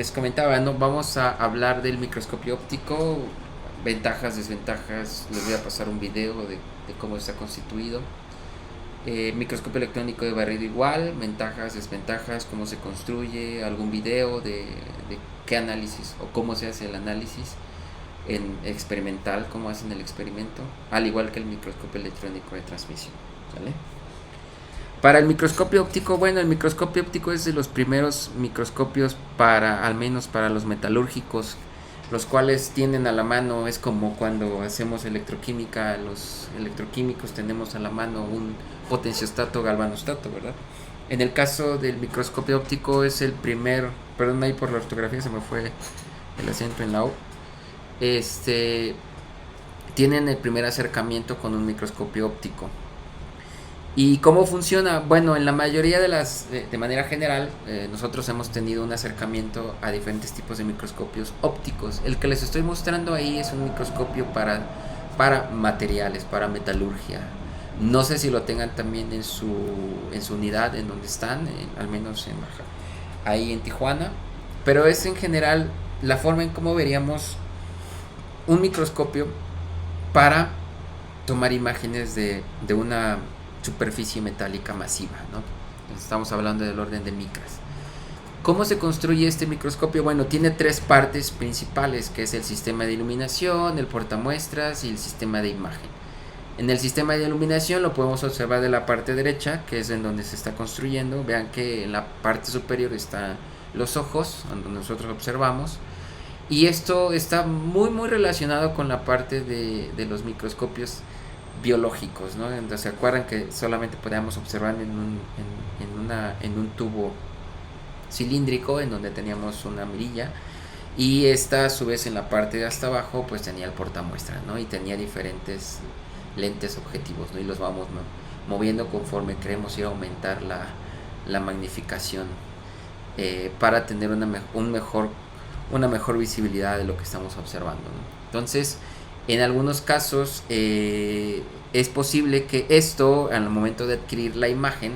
les comentaba, ¿no? Vamos a hablar del microscopio óptico, ventajas, desventajas. Les voy a pasar un video de cómo está constituido. Microscopio electrónico de barrido igual, ventajas, desventajas, cómo se construye, algún video de qué análisis o cómo se hace el análisis en experimental, cómo hacen el experimento, al igual que el microscopio electrónico de transmisión, ¿vale? Para el microscopio óptico, bueno, el microscopio óptico es de los primeros microscopios para, al menos para los metalúrgicos, los cuales tienen a la mano, es como cuando hacemos electroquímica, los electroquímicos tenemos a la mano un potenciostato galvanostato, ¿verdad? En el caso del microscopio óptico es el primer, perdón ahí por la ortografía, se me fue el acento en la O, tienen el primer acercamiento con un microscopio óptico. ¿Y cómo funciona? Bueno, en la mayoría de las, de manera general, nosotros hemos tenido un acercamiento a diferentes tipos de microscopios ópticos. El que les estoy mostrando ahí es un microscopio para materiales, para metalurgia. No sé si lo tengan también en su unidad en donde están, al menos ahí en Tijuana. Pero es en general la forma en cómo veríamos un microscopio para tomar imágenes de una superficie metálica masiva, ¿no? Estamos hablando del orden de micras. ¿Cómo se construye este microscopio? Bueno, tiene tres partes principales, que es el sistema de iluminación, el portamuestras y el sistema de imagen. En el sistema de iluminación lo podemos observar de la parte derecha, que es en donde se está construyendo. Vean que en la parte superior están los ojos, donde nosotros observamos. Y esto está muy relacionado con la parte de los microscopios biológicos, ¿no? Entonces, se acuerdan que solamente podíamos observar en un tubo cilíndrico en donde teníamos una mirilla, y esta a su vez en la parte de hasta abajo pues tenía el portamuestra, ¿no? Y tenía diferentes lentes objetivos, ¿no? Y los vamos moviendo conforme queremos ir a aumentar la magnificación, para tener una mejor visibilidad de lo que estamos observando, ¿no? Entonces, en algunos casos es posible que esto, al momento de adquirir la imagen,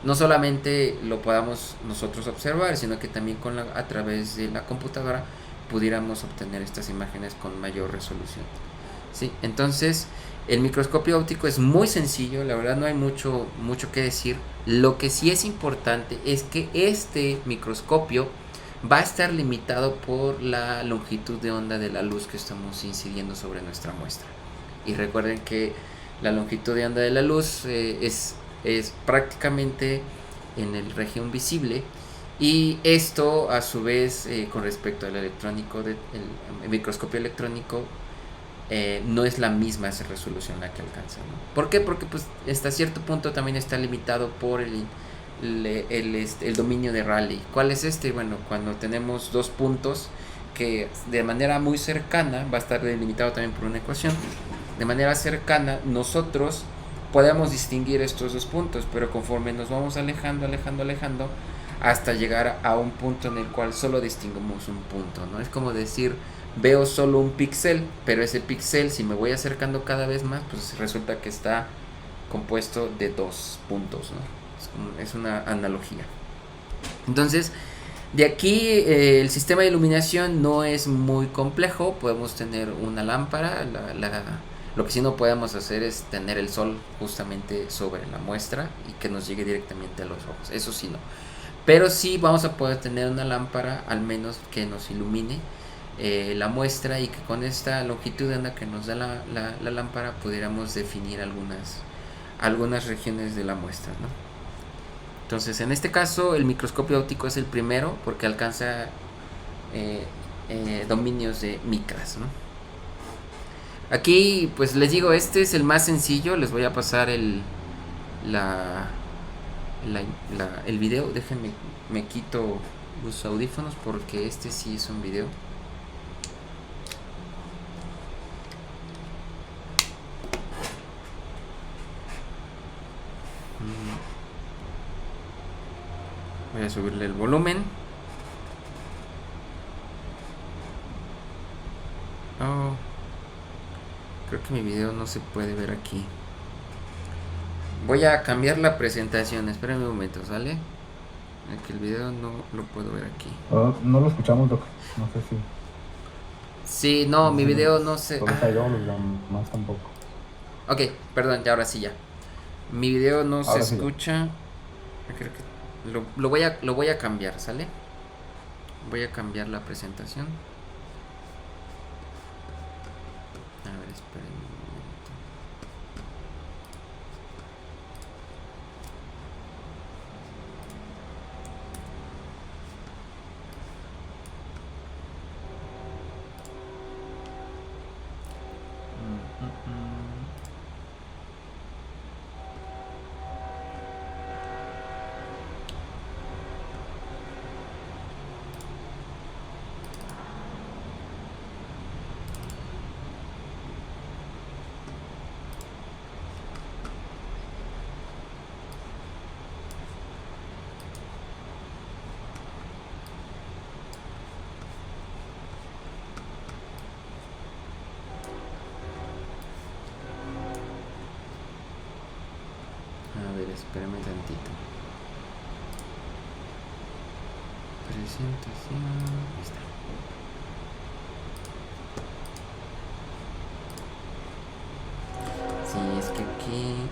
no solamente lo podamos nosotros observar, sino que también a través de la computadora pudiéramos obtener estas imágenes con mayor resolución, ¿sí? Entonces, el microscopio óptico es muy sencillo, la verdad no hay mucho que decir. Lo que sí es importante es que este microscopio va a estar limitado por la longitud de onda de la luz que estamos incidiendo sobre nuestra muestra. Y recuerden que la longitud de onda de la luz es prácticamente en el región visible, y esto a su vez, con respecto al electrónico, el microscopio electrónico, no es la misma esa resolución la que alcanza, ¿no? ¿Por qué? Porque pues hasta cierto punto también está limitado por el dominio de Rayleigh. ¿Cuál es este? Bueno, cuando tenemos dos puntos que de manera muy cercana, va a estar delimitado también por una ecuación, de manera cercana nosotros podemos distinguir estos dos puntos, pero conforme nos vamos alejando hasta llegar a un punto en el cual solo distinguimos un punto, ¿no? Es como decir, veo solo un píxel, pero ese píxel, si me voy acercando cada vez más, pues resulta que está compuesto de dos puntos, ¿no? Es una analogía. Entonces, de aquí el sistema de iluminación no es muy complejo. Podemos tener una lámpara. Lo que sí no podemos hacer es tener el sol justamente sobre la muestra y que nos llegue directamente a los ojos. Eso sí no. Pero sí vamos a poder tener una lámpara, al menos que nos ilumine la muestra, y que con esta longitud de onda que nos da la lámpara pudiéramos definir algunas regiones de la muestra, ¿no? Entonces, en este caso, el microscopio óptico es el primero porque alcanza dominios de micras, ¿no? Aquí, pues les digo, este es el más sencillo. Les voy a pasar el video. Déjenme, me quito los audífonos porque este sí es un video. Voy a subirle el volumen. Oh, creo que mi video no se puede ver aquí. Voy a cambiar la presentación. Espérenme un momento, ¿sale? Que el video no lo puedo ver aquí. No lo escuchamos, Doc. No sé si, Sí, no, no sé mi si video no nos se... solo está yo, los demás tampoco. Ok, perdón, ya ahora sí ya. Mi video no se Ahora sí ya. escucha. Creo que lo voy a cambiar, ¿sale? Voy a cambiar la presentación. A ver, esperen un momento. A ver, espérame tantito. Presentación. Ahí está. Sí, es que aquí...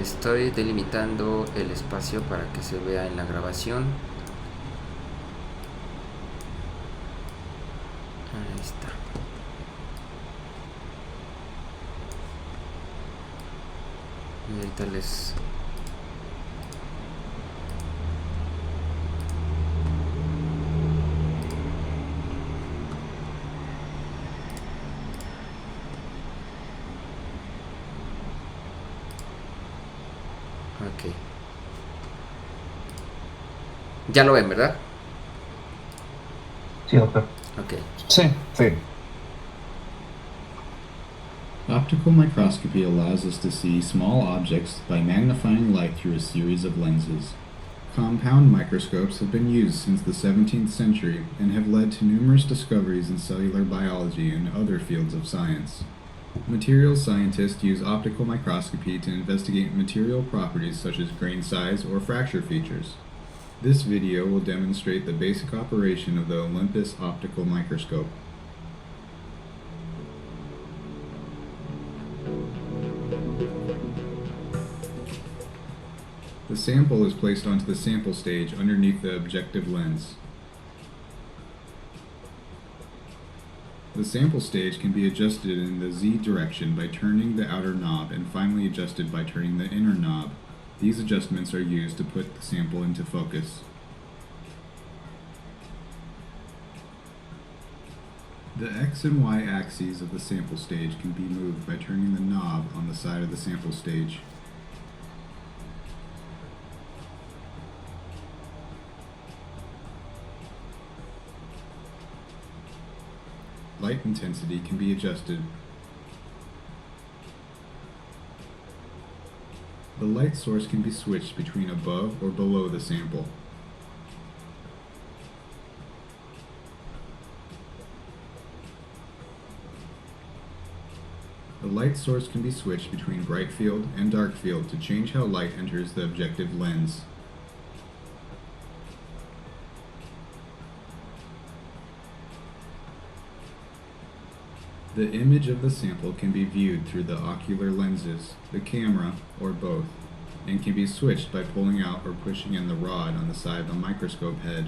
Estoy delimitando el espacio para que se vea en la grabación. Ahí está. Y ahorita les... Ok. Ya lo ven, ¿verdad? Sí, doctor. Ok. Sí. Sí. Optical microscopy allows us to see small objects by magnifying light through a series of lenses. Compound microscopes have been used since the 17th century and have led to numerous discoveries in cellular biology and other fields of science. Materials scientists use optical microscopy to investigate material properties such as grain size or fracture features. This video will demonstrate the basic operation of the Olympus optical microscope. The sample is placed onto the sample stage underneath the objective lens. The sample stage can be adjusted in the Z direction by turning the outer knob and finally adjusted by turning the inner knob. These adjustments are used to put the sample into focus. The X and Y axes of the sample stage can be moved by turning the knob on the side of the sample stage. Light intensity can be adjusted. The light source can be switched between above or below the sample. The light source can be switched between bright field and dark field to change how light enters the objective lens. The image of the sample can be viewed through the ocular lenses, the camera, or both, and can be switched by pulling out or pushing in the rod on the side of the microscope head.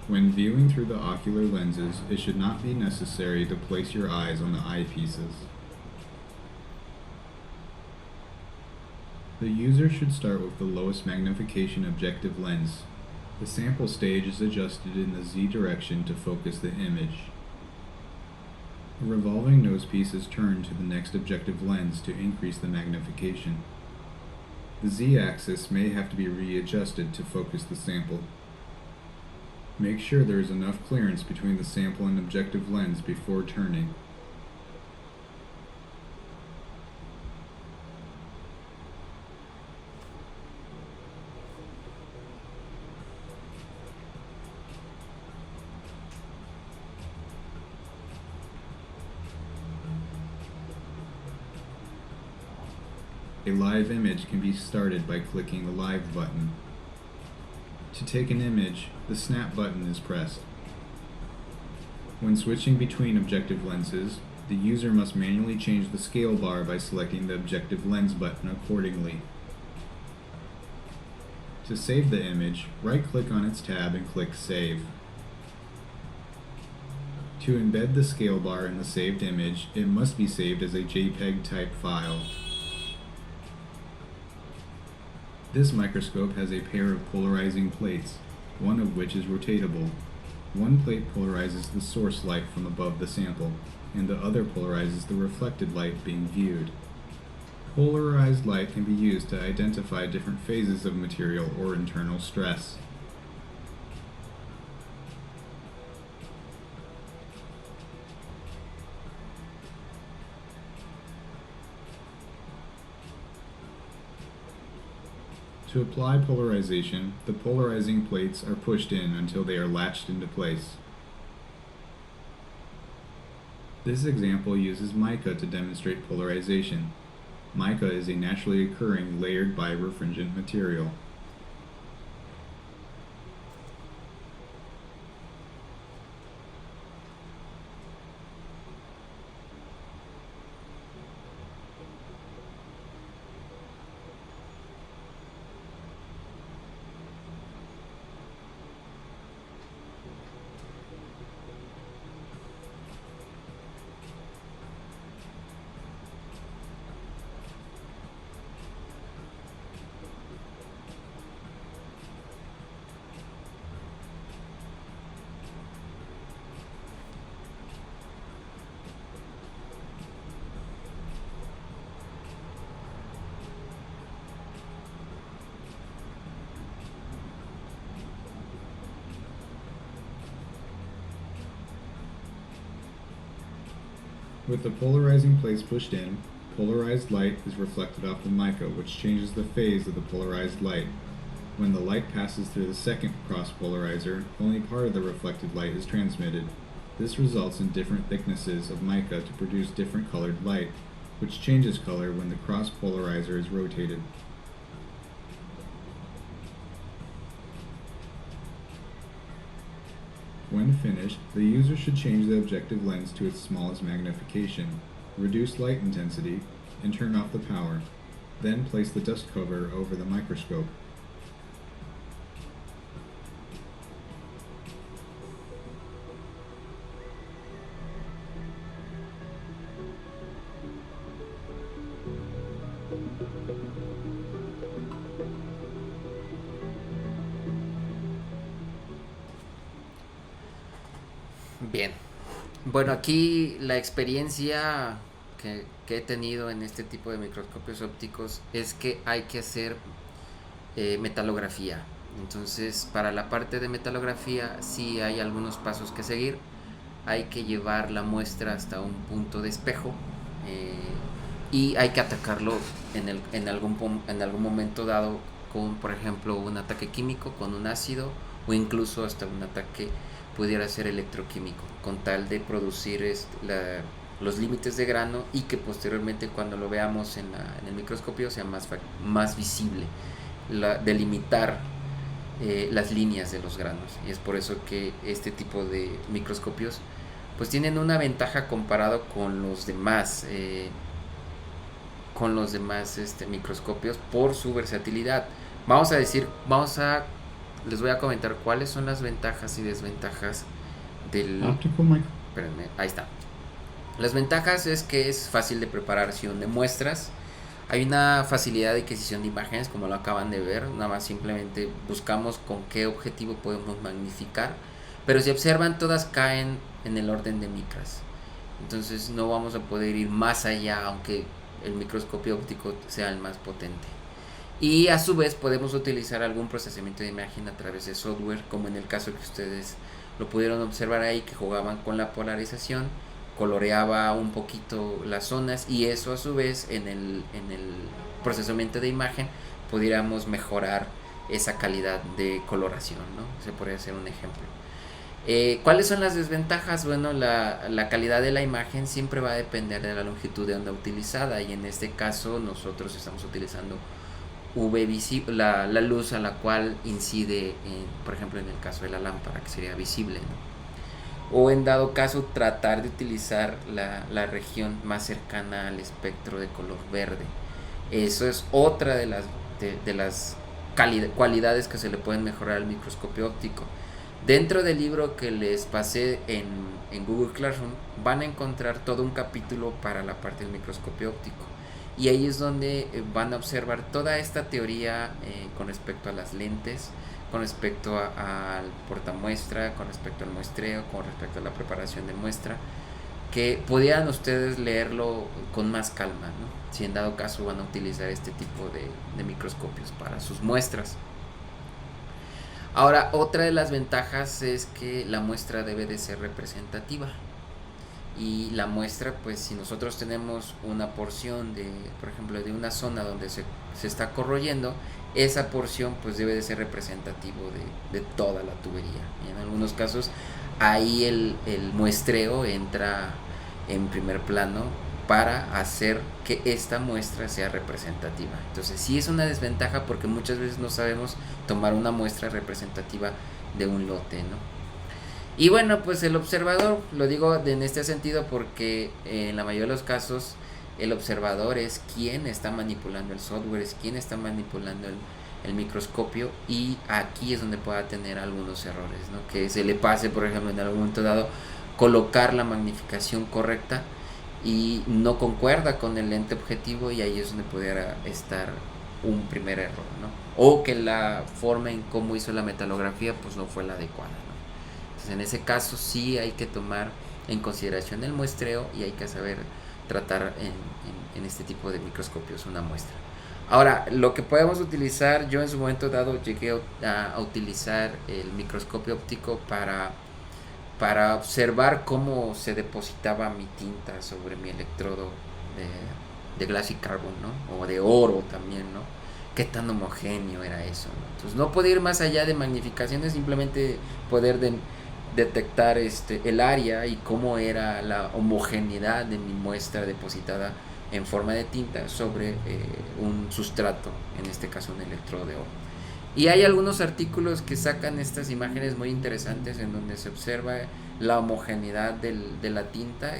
When viewing through the ocular lenses, it should not be necessary to place your eyes on the eyepieces. The user should start with the lowest magnification objective lens. The sample stage is adjusted in the Z direction to focus the image. A revolving nosepiece is turned to the next objective lens to increase the magnification. The z-axis may have to be readjusted to focus the sample. Make sure there is enough clearance between the sample and objective lens before turning. A live image can be started by clicking the Live button. To take an image, the Snap button is pressed. When switching between objective lenses, the user must manually change the scale bar by selecting the objective lens button accordingly. To save the image, right-click on its tab and click Save. To embed the scale bar in the saved image, it must be saved as a JPEG type file. This microscope has a pair of polarizing plates, one of which is rotatable. One plate polarizes the source light from above the sample, and the other polarizes the reflected light being viewed. Polarized light can be used to identify different phases of material or internal stress. To apply polarization, the polarizing plates are pushed in until they are latched into place. This example uses mica to demonstrate polarization. Mica is a naturally occurring layered birefringent material. With the polarizing plates pushed in, polarized light is reflected off the mica, which changes the phase of the polarized light. When the light passes through the second cross polarizer, only part of the reflected light is transmitted. This results in different thicknesses of mica to produce different colored light, which changes color when the cross polarizer is rotated. When finished, the user should change the objective lens to its smallest magnification, reduce light intensity, and turn off the power. Then place the dust cover over the microscope. Bien. Bueno, aquí la experiencia que he tenido en este tipo de microscopios ópticos es que hay que hacer metalografía. Entonces, para la parte de metalografía sí hay algunos pasos que seguir. Hay que llevar la muestra hasta un punto de espejo y hay que atacarlo en algún momento dado con, por ejemplo, un ataque químico, con un ácido o incluso hasta un ataque pudiera ser electroquímico, con tal de producir los límites de grano y que posteriormente cuando lo veamos en el microscopio sea más visible, delimitar las líneas de los granos. Y es por eso que este tipo de microscopios pues tienen una ventaja comparado con los demás microscopios por su versatilidad. Les voy a comentar cuáles son las ventajas y desventajas del... Espérenme, ahí está. Las ventajas es que es fácil de preparación de muestras. Hay una facilidad de adquisición de imágenes, como lo acaban de ver. Nada más simplemente buscamos con qué objetivo podemos magnificar. Pero si observan, todas caen en el orden de micras. Entonces no vamos a poder ir más allá, aunque el microscopio óptico sea el más potente. Y a su vez podemos utilizar algún procesamiento de imagen a través de software, como en el caso que ustedes lo pudieron observar ahí, que jugaban con la polarización, coloreaba un poquito las zonas, y eso a su vez en el procesamiento de imagen pudiéramos mejorar esa calidad de coloración, ¿no? Se podría hacer un ejemplo. ¿Cuáles son las desventajas? Bueno, la calidad de la imagen siempre va a depender de la longitud de onda utilizada, y en este caso nosotros estamos utilizando UV visible, la luz a la cual incide, por ejemplo, en el caso de la lámpara, que sería visible, ¿no? O en dado caso tratar de utilizar la región más cercana al espectro de color verde. Eso es otra de las cualidades que se le pueden mejorar al microscopio óptico. Dentro del libro que les pasé en Google Classroom van a encontrar todo un capítulo para la parte del microscopio óptico, y ahí es donde van a observar toda esta teoría con respecto a las lentes, con respecto al portamuestra, con respecto al muestreo, con respecto a la preparación de muestra, que pudieran ustedes leerlo con más calma, ¿no? Si en dado caso van a utilizar este tipo de microscopios para sus muestras. Ahora, otra de las ventajas es que la muestra debe de ser representativa. Y la muestra, pues si nosotros tenemos una porción de, por ejemplo, de una zona donde se está corroyendo, esa porción pues debe de ser representativo de toda la tubería. Y en algunos casos ahí el muestreo entra en primer plano para hacer que esta muestra sea representativa. Entonces sí es una desventaja, porque muchas veces no sabemos tomar una muestra representativa de un lote, ¿no? Y bueno, pues el observador, lo digo en este sentido porque en la mayoría de los casos el observador es quien está manipulando el software, es quien está manipulando el microscopio, y aquí es donde pueda tener algunos errores, ¿no? Que se le pase, por ejemplo, en algún momento dado, colocar la magnificación correcta y no concuerda con el lente objetivo, y ahí es donde pudiera estar un primer error, ¿no? O que la forma en cómo hizo la metalografía pues no fue la adecuada, ¿no? Entonces en ese caso sí hay que tomar en consideración el muestreo, y hay que saber tratar en este tipo de microscopios una muestra. Ahora, lo que podemos utilizar, yo en su momento dado llegué a utilizar el microscopio óptico para observar cómo se depositaba mi tinta sobre mi electrodo de Glassy Carbon, ¿no? O de oro también, ¿no? Qué tan homogéneo era eso, ¿no? Entonces no podía ir más allá de magnificaciones, simplemente poder detectar el área y cómo era la homogeneidad de mi muestra depositada en forma de tinta sobre un sustrato, en este caso un electrodo de oro. Y hay algunos artículos que sacan estas imágenes muy interesantes en donde se observa la homogeneidad de la tinta,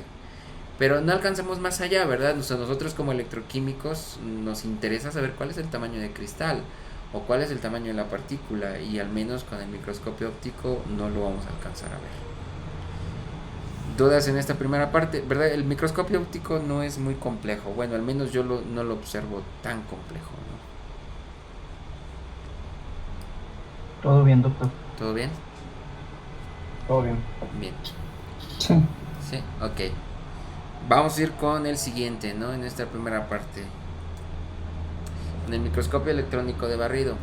pero no alcanzamos más allá, ¿verdad? O sea, nosotros como electroquímicos nos interesa saber cuál es el tamaño de cristal o cuál es el tamaño de la partícula, y al menos con el microscopio óptico no lo vamos a alcanzar a ver. Dudas en esta primera parte, ¿verdad? El microscopio óptico no es muy complejo, bueno, al menos yo no lo observo tan complejo, ¿no? Todo bien, doctor. ¿Todo bien? Todo bien. Bien. Sí. Sí, ok. Vamos a ir con el siguiente, ¿no? En esta primera parte. En el microscopio electrónico de barrido.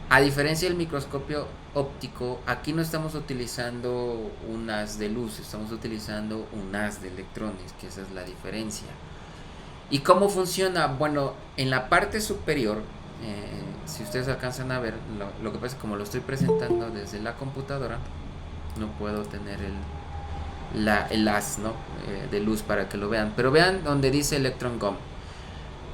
A diferencia del microscopio óptico, aquí no estamos utilizando un haz de luz, estamos utilizando un haz de electrones, que esa es la diferencia. ¿Y cómo funciona? Bueno, en la parte superior, si ustedes alcanzan a ver, lo que pasa es que como lo estoy presentando desde la computadora, no puedo tener el haz, ¿no? De luz para que lo vean, pero vean donde dice Electron GOM.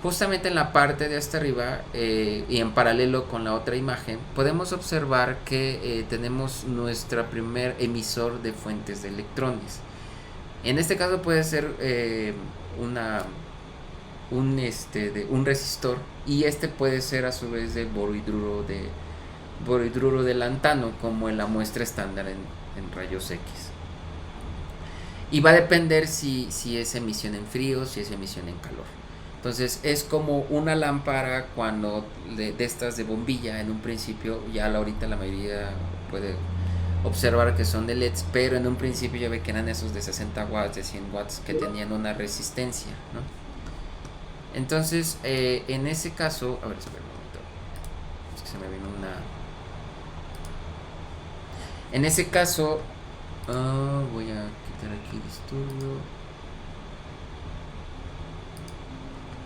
Justamente en la parte de hasta arriba y en paralelo con la otra imagen podemos observar que tenemos nuestro primer emisor de fuentes de electrones. En este caso puede ser un resistor, y puede ser a su vez de borhidruro de lantano, como en la muestra estándar en rayos X. Y va a depender si es emisión en frío, si es emisión en calor. Entonces es como una lámpara cuando de estas de bombilla en un principio, ya ahorita la mayoría puede observar que son de LEDs, pero en un principio ya ve que eran esos de 60 watts, de 100 watts que tenían una resistencia, ¿no? Entonces, en ese caso, a ver, espera un momento. Es que se me vino una. En ese caso, voy a quitar aquí disturbo.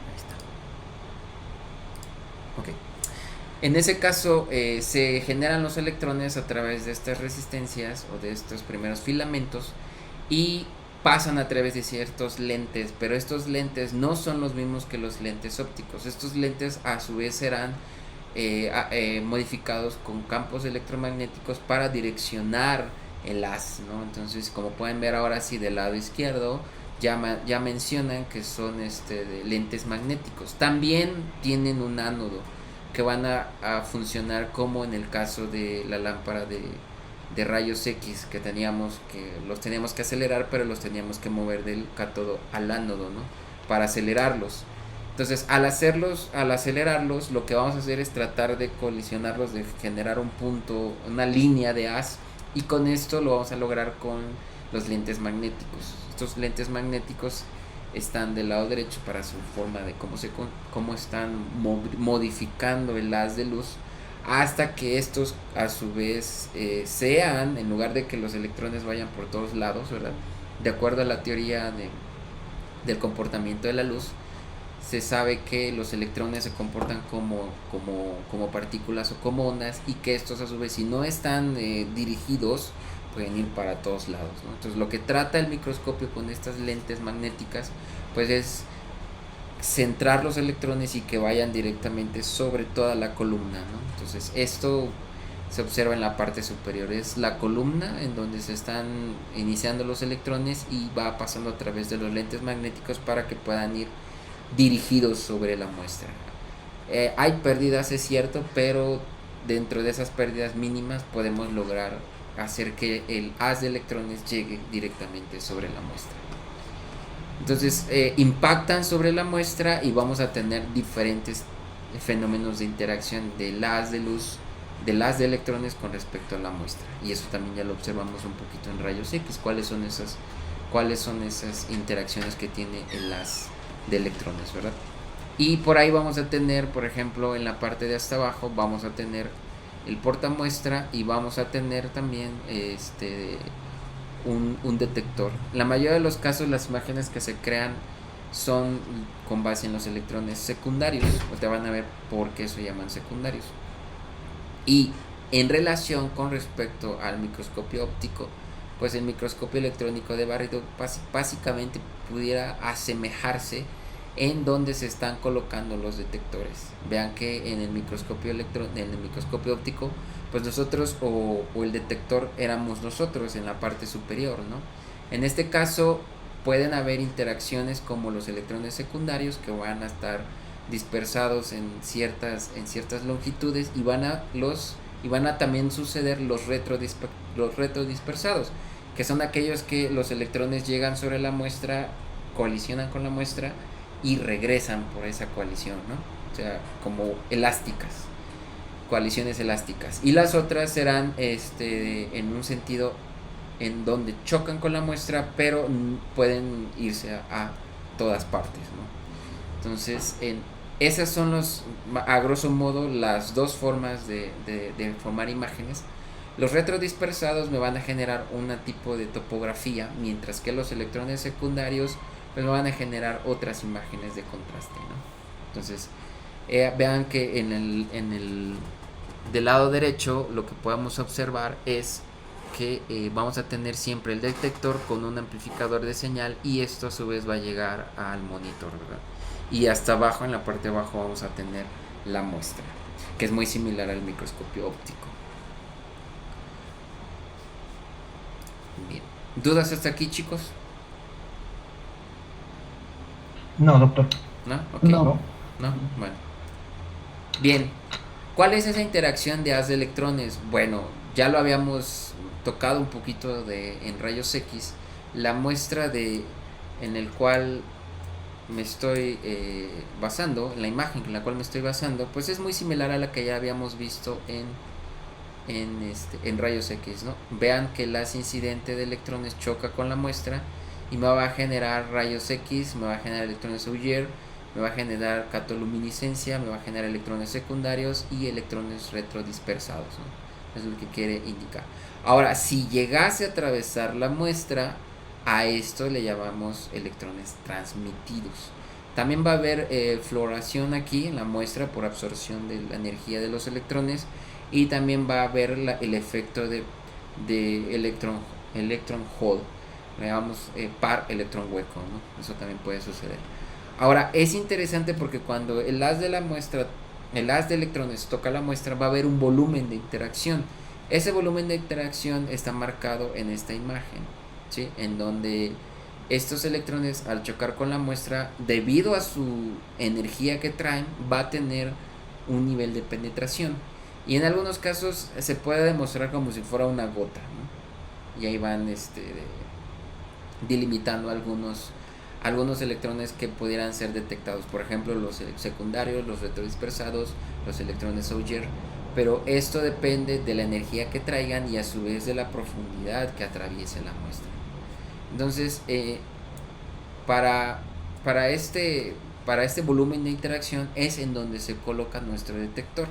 Ahí está. Ok. En ese caso, se generan los electrones a través de estas resistencias o de estos primeros filamentos y pasan a través de ciertos lentes, pero estos lentes no son los mismos que los lentes ópticos. Estos lentes a su vez serán modificados con campos electromagnéticos para direccionar el haz, ¿no? Entonces, como pueden ver ahora sí del lado izquierdo, ya mencionan que son de lentes magnéticos. También tienen un ánodo que van a funcionar como en el caso de la lámpara de rayos X que los teníamos que acelerar, pero los teníamos que mover del cátodo al ánodo, ¿no? Para acelerarlos. Entonces, al acelerarlos, lo que vamos a hacer es tratar de colisionarlos, de generar un punto, una línea de haz, y con esto lo vamos a lograr con los lentes magnéticos. Estos lentes magnéticos están del lado derecho para su forma de cómo están modificando el haz de luz, hasta que estos a su vez sean, en lugar de que los electrones vayan por todos lados, ¿verdad? De acuerdo a la teoría del comportamiento de la luz, se sabe que los electrones se comportan como partículas o como ondas, y que estos a su vez, si no están dirigidos, pueden ir para todos lados, ¿no? Entonces, lo que trata el microscopio con estas lentes magnéticas pues es centrar los electrones y que vayan directamente sobre toda la columna, ¿no? Entonces, esto se observa en la parte superior, es la columna en donde se están iniciando los electrones y va pasando a través de los lentes magnéticos para que puedan ir dirigidos sobre la muestra. Hay pérdidas, es cierto, pero dentro de esas pérdidas mínimas podemos lograr hacer que el haz de electrones llegue directamente sobre la muestra. Entonces impactan sobre la muestra y vamos a tener diferentes fenómenos de interacción del haz de luz, del haz de electrones con respecto a la muestra, y eso también ya lo observamos un poquito en rayos X, cuáles son esas interacciones que tiene el haz de electrones, ¿verdad? Y por ahí vamos a tener, por ejemplo, en la parte de hasta abajo vamos a tener el portamuestra y vamos a tener también un detector. En la mayoría de los casos las imágenes que se crean son con base en los electrones secundarios, o te van a ver por qué se llaman secundarios. Y en relación con respecto al microscopio óptico, pues el microscopio electrónico de barrido básicamente pudiera asemejarse en donde se están colocando los detectores. Vean que en el microscopio óptico, pues nosotros o el detector éramos nosotros en la parte superior, ¿no? En este caso pueden haber interacciones como los electrones secundarios que van a estar dispersados en ciertas longitudes, y van a también suceder los retrodispersados, que son aquellos que los electrones llegan sobre la muestra, colisionan con la muestra y regresan por esa coalición, ¿no? O sea, como elásticas, coaliciones elásticas. Y las otras serán en un sentido en donde chocan con la muestra, pero pueden irse a todas partes, ¿no? Entonces, esas son a grosso modo las dos formas de formar imágenes. Los retrodispersados me van a generar un tipo de topografía, mientras que los electrones secundarios pues me van a generar otras imágenes de contraste, ¿no? Entonces, vean que del lado derecho lo que podemos observar es que vamos a tener siempre el detector con un amplificador de señal, y esto a su vez va a llegar al monitor, ¿verdad? Y hasta abajo, en la parte de abajo, vamos a tener la muestra, que es muy similar al microscopio óptico. Bien. ¿Dudas hasta aquí, chicos? No, doctor. ¿No? Ok. No. ¿No? Bueno. Bien. ¿Cuál es esa interacción de haz de electrones? Bueno, ya lo habíamos tocado un poquito en rayos X. La muestra en el cual me estoy basando, la imagen en la cual me estoy basando, pues es muy similar a la que ya habíamos visto en rayos X, ¿no? Vean que el haz incidente de electrones choca con la muestra y me va a generar rayos X, me va a generar electrones Auger, me va a generar catoluminiscencia, me va a generar electrones secundarios y electrones retrodispersados, ¿no? Es lo que quiere indicar. Ahora, si llegase a atravesar la muestra, a esto le llamamos electrones transmitidos. También va a haber fluoración aquí en la muestra por absorción de la energía de los electrones, y también va a haber el efecto de electron hole, le llamamos par electrón hueco, ¿no? Eso también puede suceder. Ahora, es interesante porque cuando el haz de electrones toca la muestra, va a haber un volumen de interacción. Ese volumen de interacción está marcado en esta imagen, ¿sí? En donde estos electrones, al chocar con la muestra, debido a su energía que traen, va a tener un nivel de penetración. Y en algunos casos se puede demostrar como si fuera una gota, ¿no? Y ahí van delimitando algunos electrones que pudieran ser detectados. Por ejemplo, los secundarios, los retrodispersados, los electrones Auger. Pero esto depende de la energía que traigan y a su vez de la profundidad que atraviese la muestra. Entonces, para este volumen de interacción es en donde se coloca nuestro detector.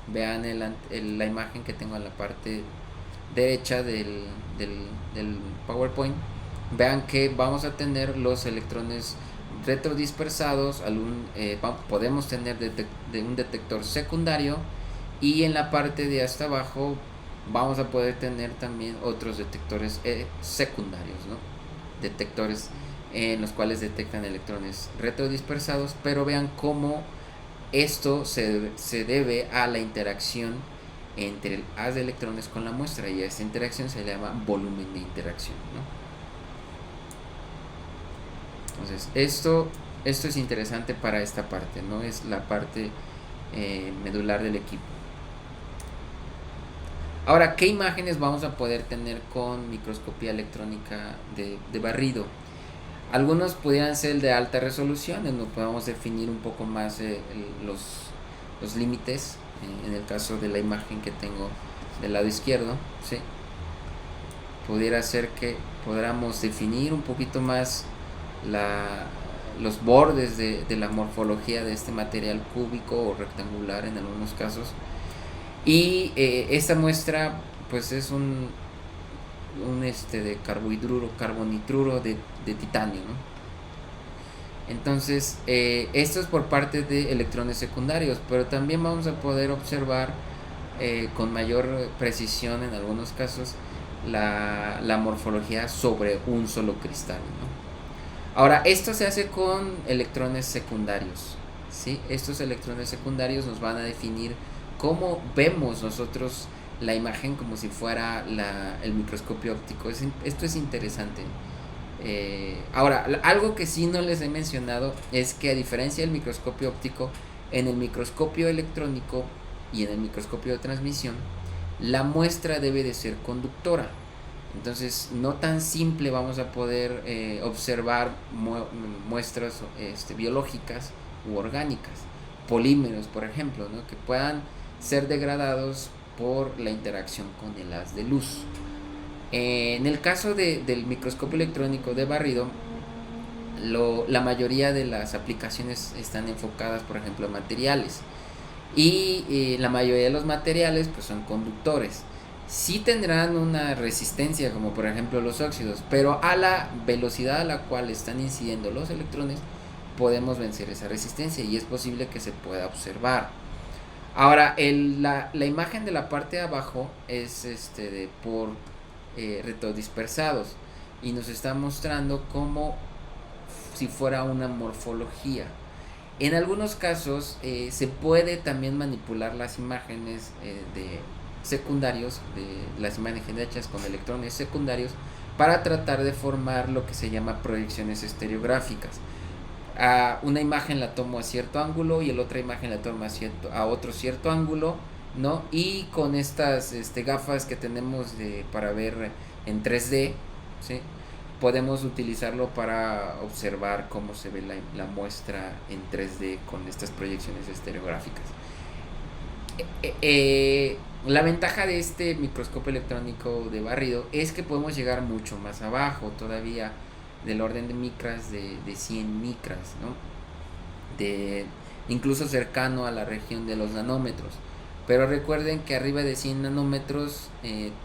Vean la imagen que tengo en la parte derecha del PowerPoint. Vean que vamos a tener los electrones retrodispersados, podemos tener un detector secundario, y en la parte de hasta abajo vamos a poder tener también otros detectores secundarios, ¿no? Detectores en los cuales detectan electrones retrodispersados, pero vean cómo esto se debe a la interacción entre el haz de electrones con la muestra, y a esta interacción se le llama volumen de interacción, ¿no? Entonces esto es interesante para esta parte, ¿no? Es la parte medular del equipo. Ahora, ¿qué imágenes vamos a poder tener con microscopía electrónica de barrido? Algunos pudieran ser de alta resolución, en donde podemos definir un poco más los límites, en el caso de la imagen que tengo del lado izquierdo, ¿sí? Pudiera ser que podamos definir un poquito más los bordes de la morfología de este material cúbico o rectangular en algunos casos. Y esta muestra pues es un de carbonitruro de titanio, ¿no? Entonces esto es por parte de electrones secundarios, pero también vamos a poder observar con mayor precisión en algunos casos la morfología sobre un solo cristal, ¿no? Ahora, esto se hace con electrones secundarios, ¿sí? Estos electrones secundarios nos van a definir cómo vemos nosotros la imagen, como si fuera el microscopio óptico. Esto es interesante. Ahora, algo que sí no les he mencionado es que, a diferencia del microscopio óptico, en el microscopio electrónico y en el microscopio de transmisión, la muestra debe de ser conductora. Entonces, no tan simple vamos a poder observar muestras biológicas u orgánicas, polímeros, por ejemplo, ¿no? Que puedan ser degradados por la interacción con el haz de luz. En el caso del microscopio electrónico de barrido, la mayoría de las aplicaciones están enfocadas, por ejemplo, en materiales, y la mayoría de los materiales pues son conductores. Sí tendrán una resistencia, como por ejemplo los óxidos, pero a la velocidad a la cual están incidiendo los electrones podemos vencer esa resistencia, y es posible que se pueda observar. Ahora, la imagen de la parte de abajo es por retrodispersados, y nos está mostrando como si fuera una morfología. En algunos casos se puede también manipular las imágenes de secundarios, de las imágenes hechas con electrones secundarios, para tratar de formar lo que se llama proyecciones estereográficas. Una imagen la tomo a cierto ángulo y la otra imagen la tomo a otro cierto ángulo, ¿no? Y con estas gafas que tenemos para ver en 3D, ¿sí? Podemos utilizarlo para observar cómo se ve la muestra en 3D con estas proyecciones estereográficas. La ventaja de este microscopio electrónico de barrido es que podemos llegar mucho más abajo, todavía del orden de micras, de 100 micras, ¿no? de incluso cercano a la región de los nanómetros. Pero recuerden que arriba de 100 nanómetros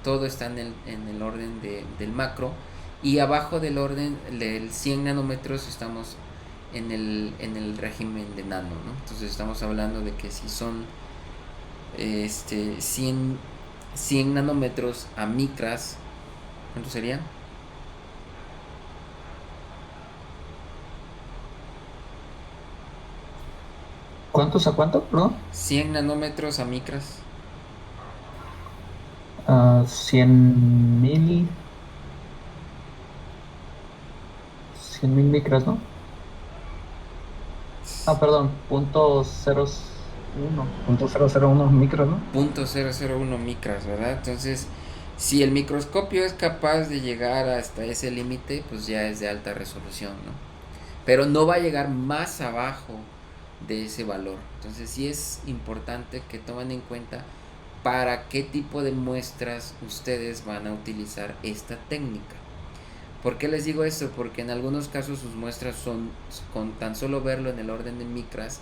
todo está en el orden del macro, y abajo del orden del 100 nanómetros estamos en el régimen de nano, ¿no? Entonces estamos hablando de que si son 100 nanómetros a micras, ¿cuánto sería? ¿Cuántos a cuánto, perdón? 100 nanómetros a micras. 100.000. 100.000 micras, ¿no? Perdón, .001 micros, ¿no? .001 micras, ¿verdad? Entonces, si el microscopio es capaz de llegar hasta ese límite, pues ya es de alta resolución, ¿no? Pero no va a llegar más abajo de ese valor. Entonces, sí es importante que tomen en cuenta para qué tipo de muestras ustedes van a utilizar esta técnica. ¿Por qué les digo esto? Porque en algunos casos sus muestras son, con tan solo verlo en el orden de micras,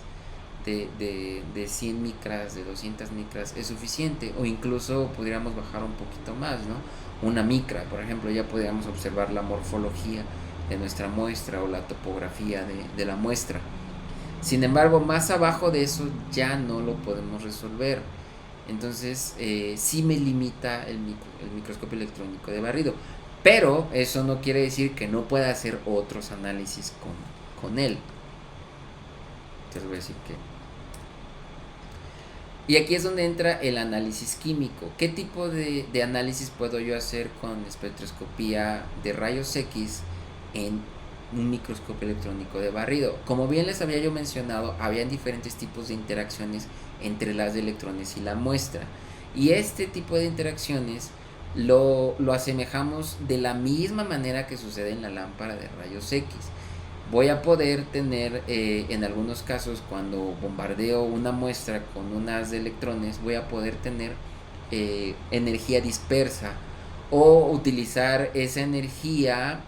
de 100 micras, de 200 micras, es suficiente, o incluso podríamos bajar un poquito más, ¿no? Una micra, por ejemplo, ya podríamos observar la morfología de nuestra muestra o la topografía de la muestra. Sin embargo, más abajo de eso ya no lo podemos resolver. Entonces, sí me limita el microscopio electrónico de barrido. Pero eso no quiere decir que no pueda hacer otros análisis con él. Te voy a decir que... Y aquí es donde entra el análisis químico. ¿Qué tipo de análisis puedo yo hacer con espectroscopía de rayos X en un microscopio electrónico de barrido? Como bien les había yo mencionado, habían diferentes tipos de interacciones entre las electrones y la muestra. Y este tipo de interacciones lo asemejamos de la misma manera que sucede en la lámpara de rayos X. Voy a poder tener, en algunos casos, cuando bombardeo una muestra con un haz de electrones, voy a poder tener energía dispersa, o utilizar esa energía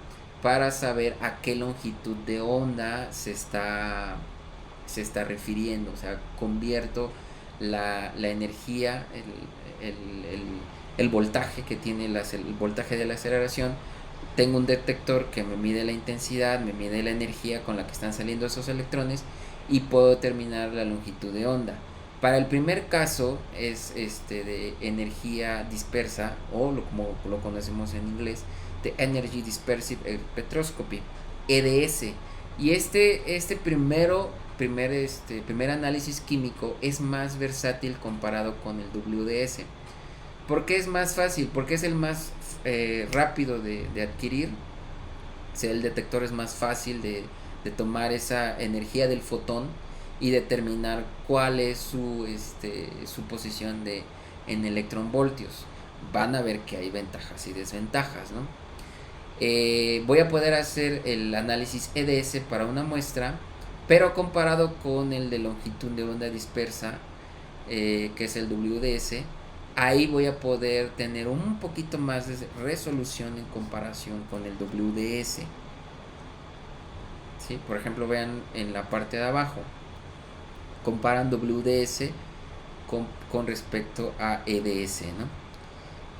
para saber a qué longitud de onda se está refiriendo. O sea, convierto la energía, el voltaje que tiene el voltaje de la aceleración. Tengo un detector que me mide la intensidad, me mide la energía con la que están saliendo esos electrones, y puedo determinar la longitud de onda. Para el primer caso es de energía dispersa, o como lo conocemos en inglés, de Energy Dispersive Spectroscopy, EDS. Y primer análisis químico es más versátil comparado con el WDS. ¿Por qué es más fácil? Porque es el más rápido de adquirir. O sea, el detector es más fácil de tomar esa energía del fotón y determinar cuál es su posición en electronvoltios. Van a ver que hay ventajas y desventajas, ¿no? Voy a poder hacer el análisis EDS para una muestra, pero comparado con el de longitud de onda dispersa, que es el WDS, ahí voy a poder tener un poquito más de resolución en comparación con el WDS. ¿Sí? Por ejemplo, vean en la parte de abajo, comparan WDS con respecto a EDS, ¿no?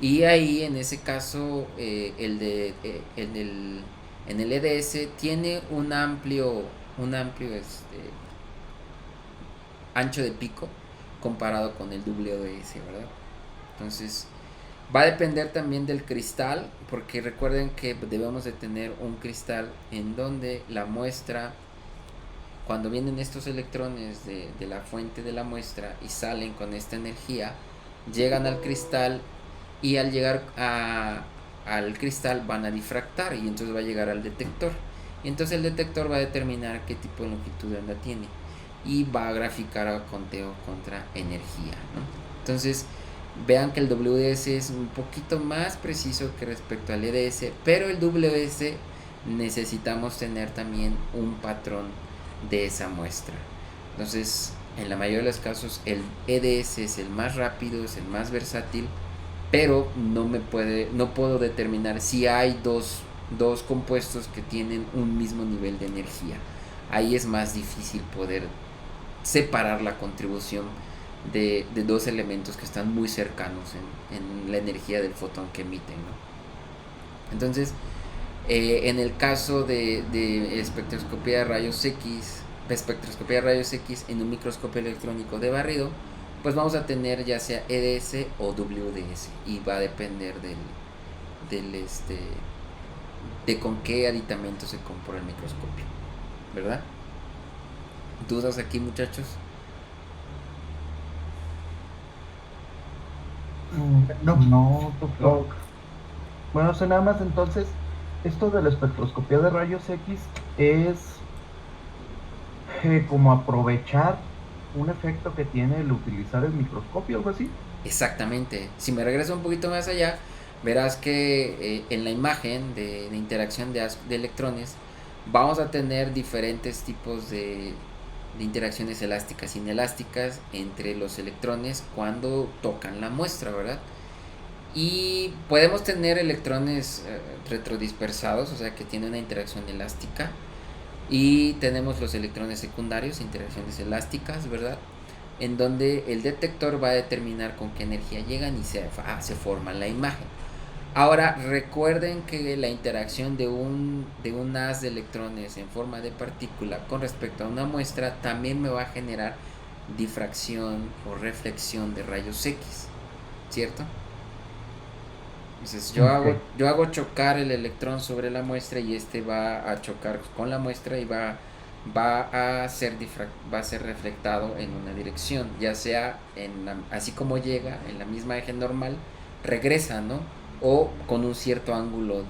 Y ahí en ese caso en el EDS tiene un amplio ancho de pico comparado con el WDS, ¿verdad? Entonces va a depender también del cristal, porque recuerden que debemos de tener un cristal en donde la muestra, cuando vienen estos electrones de la fuente de la muestra y salen con esta energía, llegan al cristal, y al llegar al cristal van a difractar, y entonces va a llegar al detector, y entonces el detector va a determinar qué tipo de longitud de onda tiene y va a graficar a conteo contra energía, ¿no? Entonces vean que el WDS es un poquito más preciso que respecto al EDS, pero el WDS necesitamos tener también un patrón de esa muestra. Entonces, en la mayoría de los casos, el EDS es el más rápido, es el más versátil, pero no puedo determinar si hay dos compuestos que tienen un mismo nivel de energía. ahí es más difícil poder separar la contribución de dos elementos que están muy cercanos en la energía del fotón que emiten, ¿no? Entonces, en el caso de espectroscopía de rayos X, en un microscopio electrónico de barrido, pues vamos a tener ya sea EDS o WDS, y va a depender de con qué aditamento se compone el microscopio, ¿verdad? ¿Dudas aquí, muchachos? No. No, doctor. No. Bueno, o sea, nada más entonces, esto de la espectroscopía de rayos X es como aprovechar un efecto que tiene el utilizar el microscopio, algo así. Exactamente. Si me regreso un poquito más allá, verás que en la imagen de interacción de electrones vamos a tener diferentes tipos de interacciones elásticas e inelásticas entre los electrones cuando tocan la muestra, ¿verdad? Y podemos tener electrones retrodispersados, o sea que tienen una interacción elástica, y tenemos los electrones secundarios, interacciones elásticas, ¿verdad? En donde el detector va a determinar con qué energía llegan y se forma la imagen. Ahora recuerden que la interacción de un haz de electrones en forma de partícula con respecto a una muestra también me va a generar difracción o reflexión de rayos X, ¿cierto? Entonces yo hago chocar el electrón sobre la muestra, y este va a chocar con la muestra y va a ser reflectado en una dirección, ya sea así como llega en la misma eje normal, regresa, ¿no? O con un cierto ángulo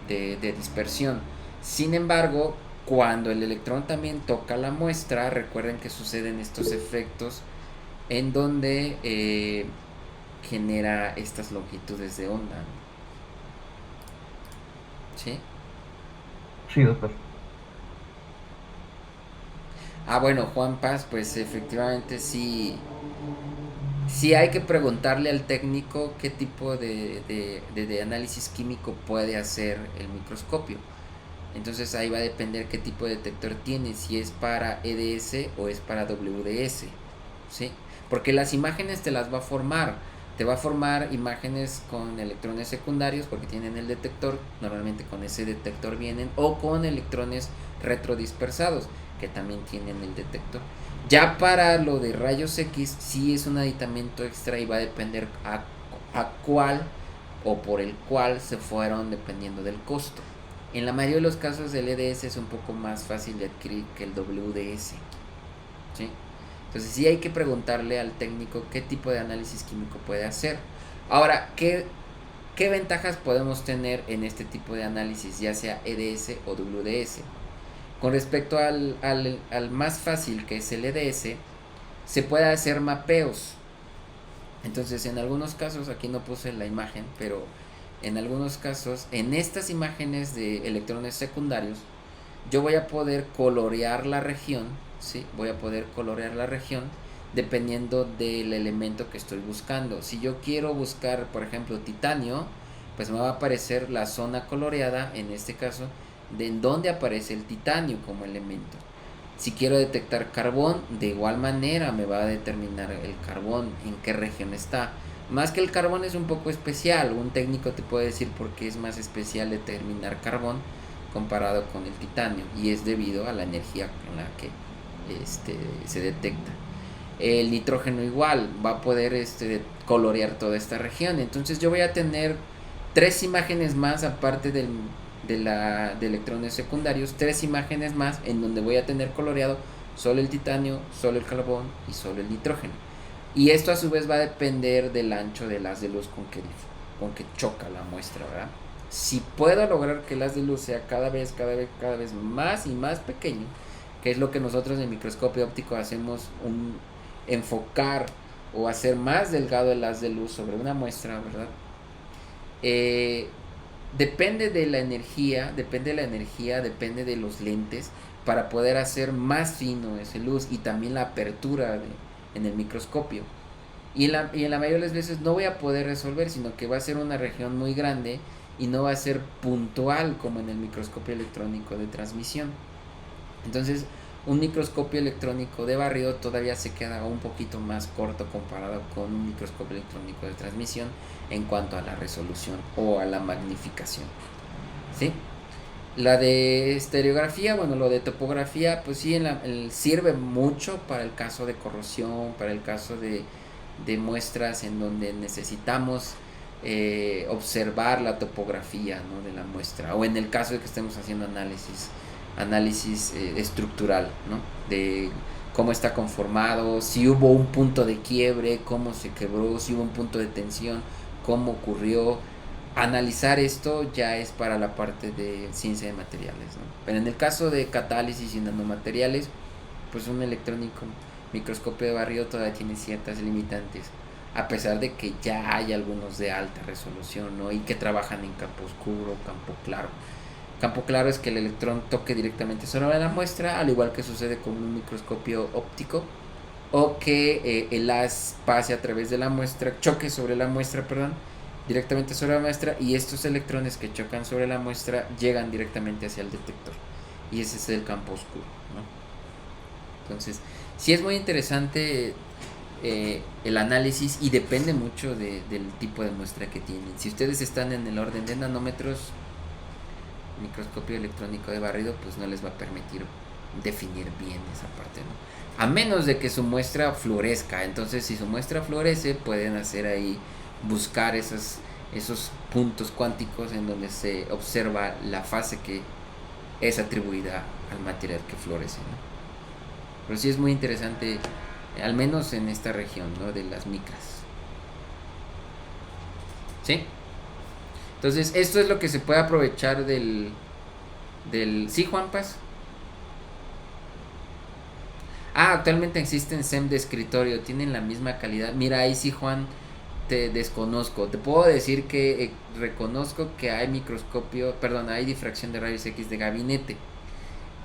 de dispersión. Sin embargo, cuando el electrón también toca la muestra, recuerden que suceden estos efectos en donde genera estas longitudes de onda, ¿sí? Sí, doctor. Bueno, Juan Paz, pues efectivamente sí hay que preguntarle al técnico qué tipo de análisis químico puede hacer el microscopio. Entonces ahí va a depender qué tipo de detector tiene, si es para EDS o es para WDS, ¿sí? Porque las imágenes te las va a formar. Te va a formar imágenes con electrones secundarios porque tienen el detector, normalmente con ese detector vienen, o con electrones retrodispersados que también tienen el detector. Ya para lo de rayos X sí es un aditamento extra y va a depender a cuál o por el cual se fueron dependiendo del costo. En la mayoría de los casos el EDS es un poco más fácil de adquirir que el WDS, ¿sí? Entonces sí hay que preguntarle al técnico qué tipo de análisis químico puede hacer. Ahora, ¿qué ventajas podemos tener en este tipo de análisis, ya sea EDS o WDS? Con respecto al más fácil, que es el EDS, se puede hacer mapeos. Entonces en algunos casos, aquí no puse la imagen, pero en algunos casos, en estas imágenes de electrones secundarios, yo voy a poder colorear la región, ¿sí? Voy a poder colorear la región dependiendo del elemento que estoy buscando. Si yo quiero buscar, por ejemplo, titanio, pues me va a aparecer la zona coloreada, en este caso, de en donde aparece el titanio como elemento. Si quiero detectar carbón, de igual manera me va a determinar el carbón, en qué región está. Más que el carbón es un poco especial, un técnico te puede decir por qué es más especial determinar carbón comparado con el titanio, y es debido a la energía en la que se detecta. El nitrógeno igual va a poder colorear toda esta región. Entonces yo voy a tener 3 imágenes más aparte de electrones secundarios, 3 imágenes más en donde voy a tener coloreado solo el titanio, solo el carbón y solo el nitrógeno. Y esto a su vez va a depender del ancho del haz de luz con que choca la muestra, ¿verdad? Si puedo lograr que el haz de luz sea cada vez más y más pequeño, que es lo que nosotros en microscopio óptico hacemos, enfocar o hacer más delgado el haz de luz sobre una muestra, ¿verdad? Depende de la energía, depende de los lentes para poder hacer más fino ese luz, y también la apertura en el microscopio. Y en la mayoría de las veces no voy a poder resolver, sino que va a ser una región muy grande y no va a ser puntual como en el microscopio electrónico de transmisión. Entonces, un microscopio electrónico de barrido todavía se queda un poquito más corto comparado con un microscopio electrónico de transmisión en cuanto a la resolución o a la magnificación. ¿Sí? La de estereografía, bueno, lo de topografía, pues sí, sirve mucho para el caso de corrosión, para el caso de muestras en donde necesitamos observar la topografía, ¿no?, de la muestra, o en el caso de que estemos haciendo análisis estructural, ¿no?, de cómo está conformado, si hubo un punto de quiebre, cómo se quebró, si hubo un punto de tensión, cómo ocurrió. Analizar esto ya es para la parte de ciencia de materiales, ¿no? Pero en el caso de catálisis y nanomateriales, pues un microscopio de barrido todavía tiene ciertas limitantes, a pesar de que ya hay algunos de alta resolución, ¿no?, y que trabajan en campo oscuro, campo claro. Campo claro es que el electrón toque directamente sobre la muestra, al igual que sucede con un microscopio óptico, o que el haz pase a través de la muestra, choque sobre la muestra, perdón, directamente sobre la muestra, y estos electrones que chocan sobre la muestra llegan directamente hacia el detector, y ese es el campo oscuro, ¿no? Entonces, sí es muy interesante el análisis, y depende mucho del tipo de muestra que tienen. Si ustedes están en el orden de nanómetros, microscopio electrónico de barrido pues no les va a permitir definir bien esa parte, ¿no?, a menos de que su muestra fluorezca. Entonces, si su muestra fluorece, pueden hacer ahí, buscar esos puntos cuánticos en donde se observa la fase que es atribuida al material que florece, ¿no? Pero sí es muy interesante, al menos en esta región, ¿no?, de las micras. ¿Sí? Entonces, esto es lo que se puede aprovechar del ¿sí, Juanpas? Actualmente existen SEM de escritorio, tienen la misma calidad. Mira, ahí sí, Juan, te desconozco. Te puedo decir que reconozco que hay hay difracción de rayos X de gabinete.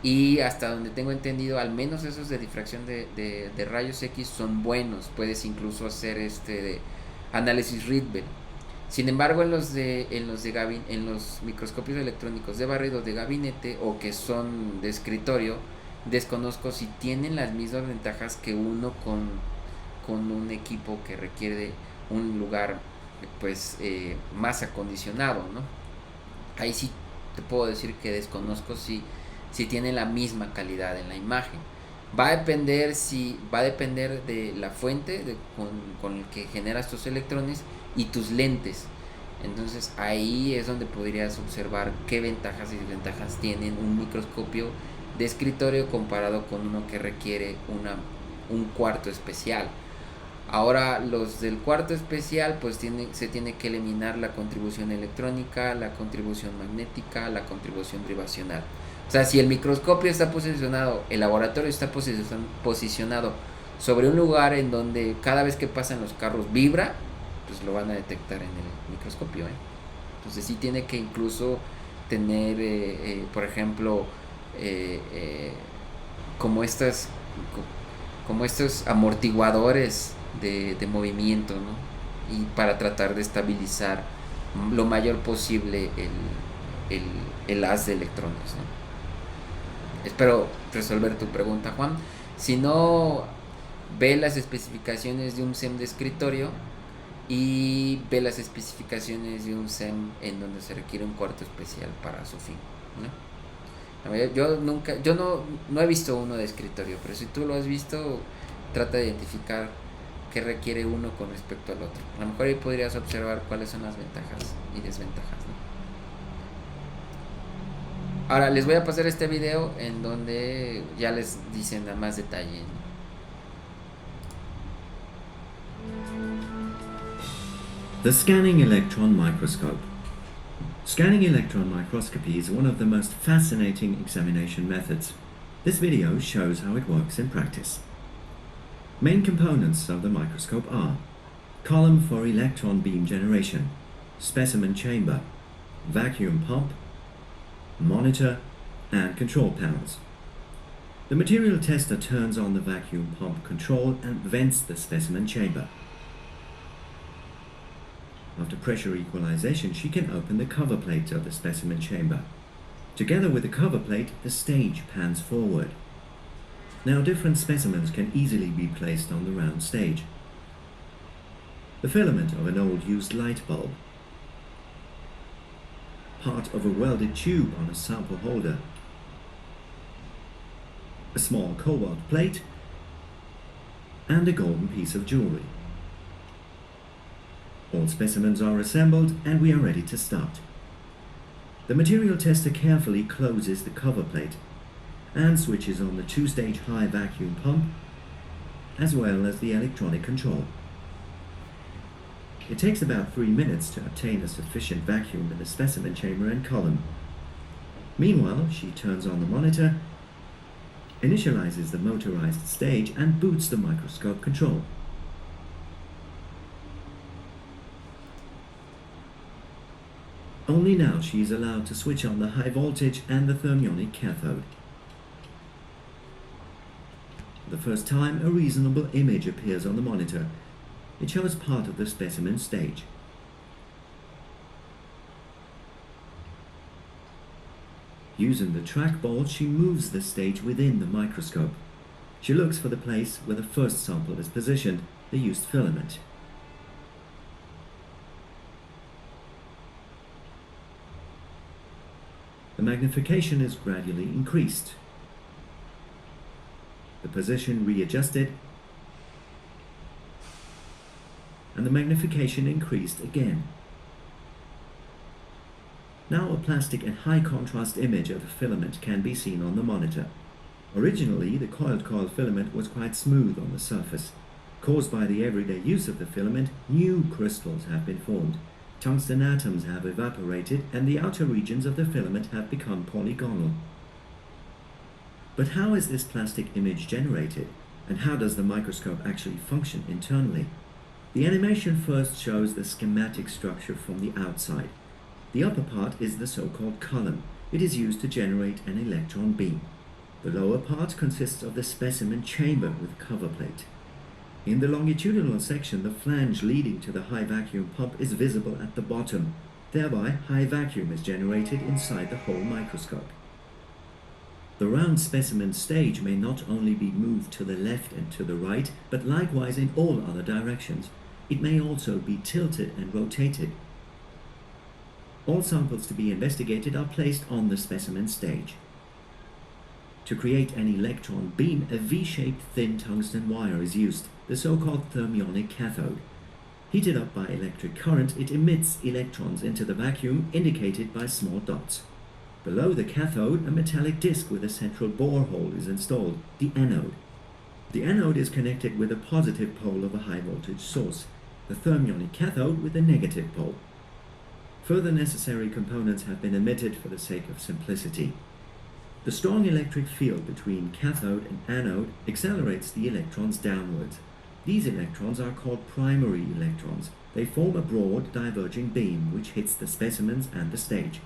Y hasta donde tengo entendido, al menos esos de difracción de rayos X son buenos. Puedes incluso hacer de análisis Rydberg. Sin embargo, en los microscopios electrónicos de barrido de gabinete, o que son de escritorio, desconozco si tienen las mismas ventajas que uno con un equipo que requiere un lugar pues más acondicionado, ¿no? Ahí sí te puedo decir que desconozco si tiene la misma calidad en la imagen. Va a depender de la fuente con el que generas tus electrones y tus lentes. Entonces ahí es donde podrías observar qué ventajas y desventajas tienen un microscopio de escritorio comparado con uno que requiere un cuarto especial. Ahora, los del cuarto especial, pues se tiene que eliminar la contribución electrónica, la contribución magnética, la contribución vibracional. O sea, si el microscopio está posicionado, el laboratorio está posicionado sobre un lugar en donde cada vez que pasan los carros vibra, pues lo van a detectar en el microscopio, ¿eh? Entonces sí tiene que incluso tener, por ejemplo, como estos amortiguadores de movimiento, ¿no?, y para tratar de estabilizar lo mayor posible el haz de electrones, ¿no? Espero resolver tu pregunta, Juan. Si no, ve las especificaciones de un SEM de escritorio y ve las especificaciones de un SEM en donde se requiere un cuarto especial para su fin, ¿no? Yo no he visto uno de escritorio, pero si tú lo has visto, trata de identificar qué requiere uno con respecto al otro. A lo mejor ahí podrías observar cuáles son las ventajas y desventajas, ¿no? Ahora les voy a pasar este video en donde ya les dicen a más detalle, ¿no? The Scanning Electron Microscope. Scanning electron microscopy is one of the most fascinating examination methods. This video shows how it works in practice. Main components of the microscope are column for electron beam generation, specimen chamber, vacuum pump, monitor, and control panels. The material tester turns on the vacuum pump control and vents the specimen chamber. After pressure equalization, she can open the cover plate of the specimen chamber. Together with the cover plate, the stage pans forward. Now different specimens can easily be placed on the round stage. The filament of an old used light bulb, part of a welded tube on a sample holder, a small cobalt plate, and a golden piece of jewelry. All specimens are assembled and we are ready to start. The material tester carefully closes the cover plate and switches on the two-stage high vacuum pump as well as the electronic control. It takes about 3 minutes to obtain a sufficient vacuum in the specimen chamber and column. Meanwhile, she turns on the monitor, initializes the motorized stage and boots the microscope control. Only now she is allowed to switch on the high voltage and the thermionic cathode. For the first time, a reasonable image appears on the monitor. It shows part of the specimen stage. Using the trackball, she moves the stage within the microscope. She looks for the place where the first sample is positioned, the used filament. The magnification is gradually increased. The position readjusted, and the magnification increased again. Now a plastic and high contrast image of the filament can be seen on the monitor. Originally, the coiled coil filament was quite smooth on the surface. Caused by the everyday use of the filament, new crystals have been formed. Tungsten atoms have evaporated and the outer regions of the filament have become polygonal. But how is this plastic image generated, and how does the microscope actually function internally? The animation first shows the schematic structure from the outside. The upper part is the so-called column. It is used to generate an electron beam. The lower part consists of the specimen chamber with cover plate. In the longitudinal section, the flange leading to the high vacuum pump is visible at the bottom. Thereby, high vacuum is generated inside the whole microscope. The round specimen stage may not only be moved to the left and to the right, but likewise in all other directions. It may also be tilted and rotated. All samples to be investigated are placed on the specimen stage. To create an electron beam, a V-shaped thin tungsten wire is used, the so-called thermionic cathode. Heated up by electric current, it emits electrons into the vacuum indicated by small dots. Below the cathode, a metallic disc with a central borehole is installed, the anode. The anode is connected with a positive pole of a high voltage source, the thermionic cathode with a negative pole. Further necessary components have been omitted for the sake of simplicity. The strong electric field between cathode and anode accelerates the electrons downwards. These electrons are called primary electrons. They form a broad diverging beam which hits the specimens and the stage.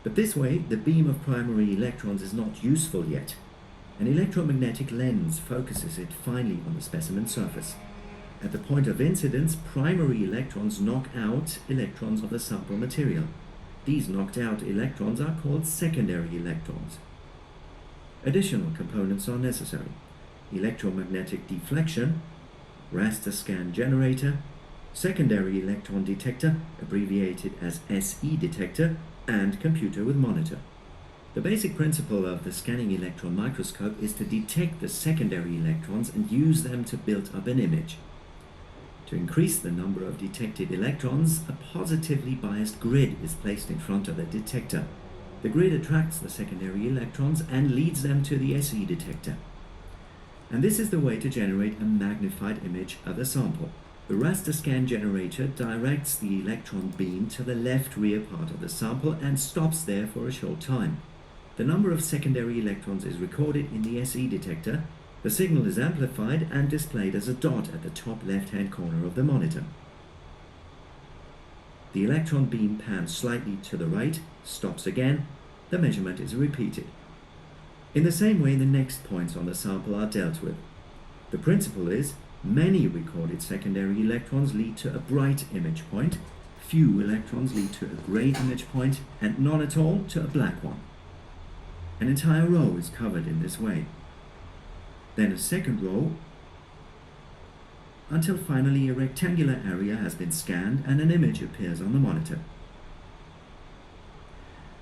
But this way, the beam of primary electrons is not useful yet. An electromagnetic lens focuses it finely on the specimen surface. At the point of incidence, primary electrons knock out electrons of the sample material. These knocked out electrons are called secondary electrons. Additional components are necessary: electromagnetic deflection, raster scan generator, secondary electron detector, abbreviated as SE detector, and computer with monitor. The basic principle of the scanning electron microscope is to detect the secondary electrons and use them to build up an image. To increase the number of detected electrons, a positively biased grid is placed in front of the detector. The grid attracts the secondary electrons and leads them to the SE detector. And this is the way to generate a magnified image of the sample. The raster scan generator directs the electron beam to the left rear part of the sample and stops there for a short time. The number of secondary electrons is recorded in the SE detector. The signal is amplified and displayed as a dot at the top left-hand corner of the monitor. The electron beam pans slightly to the right, stops again. The measurement is repeated. In the same way, the next points on the sample are dealt with. The principle is, many recorded secondary electrons lead to a bright image point, few electrons lead to a gray image point, and none at all to a black one. An entire row is covered in this way. Then a second row, until finally a rectangular area has been scanned and an image appears on the monitor.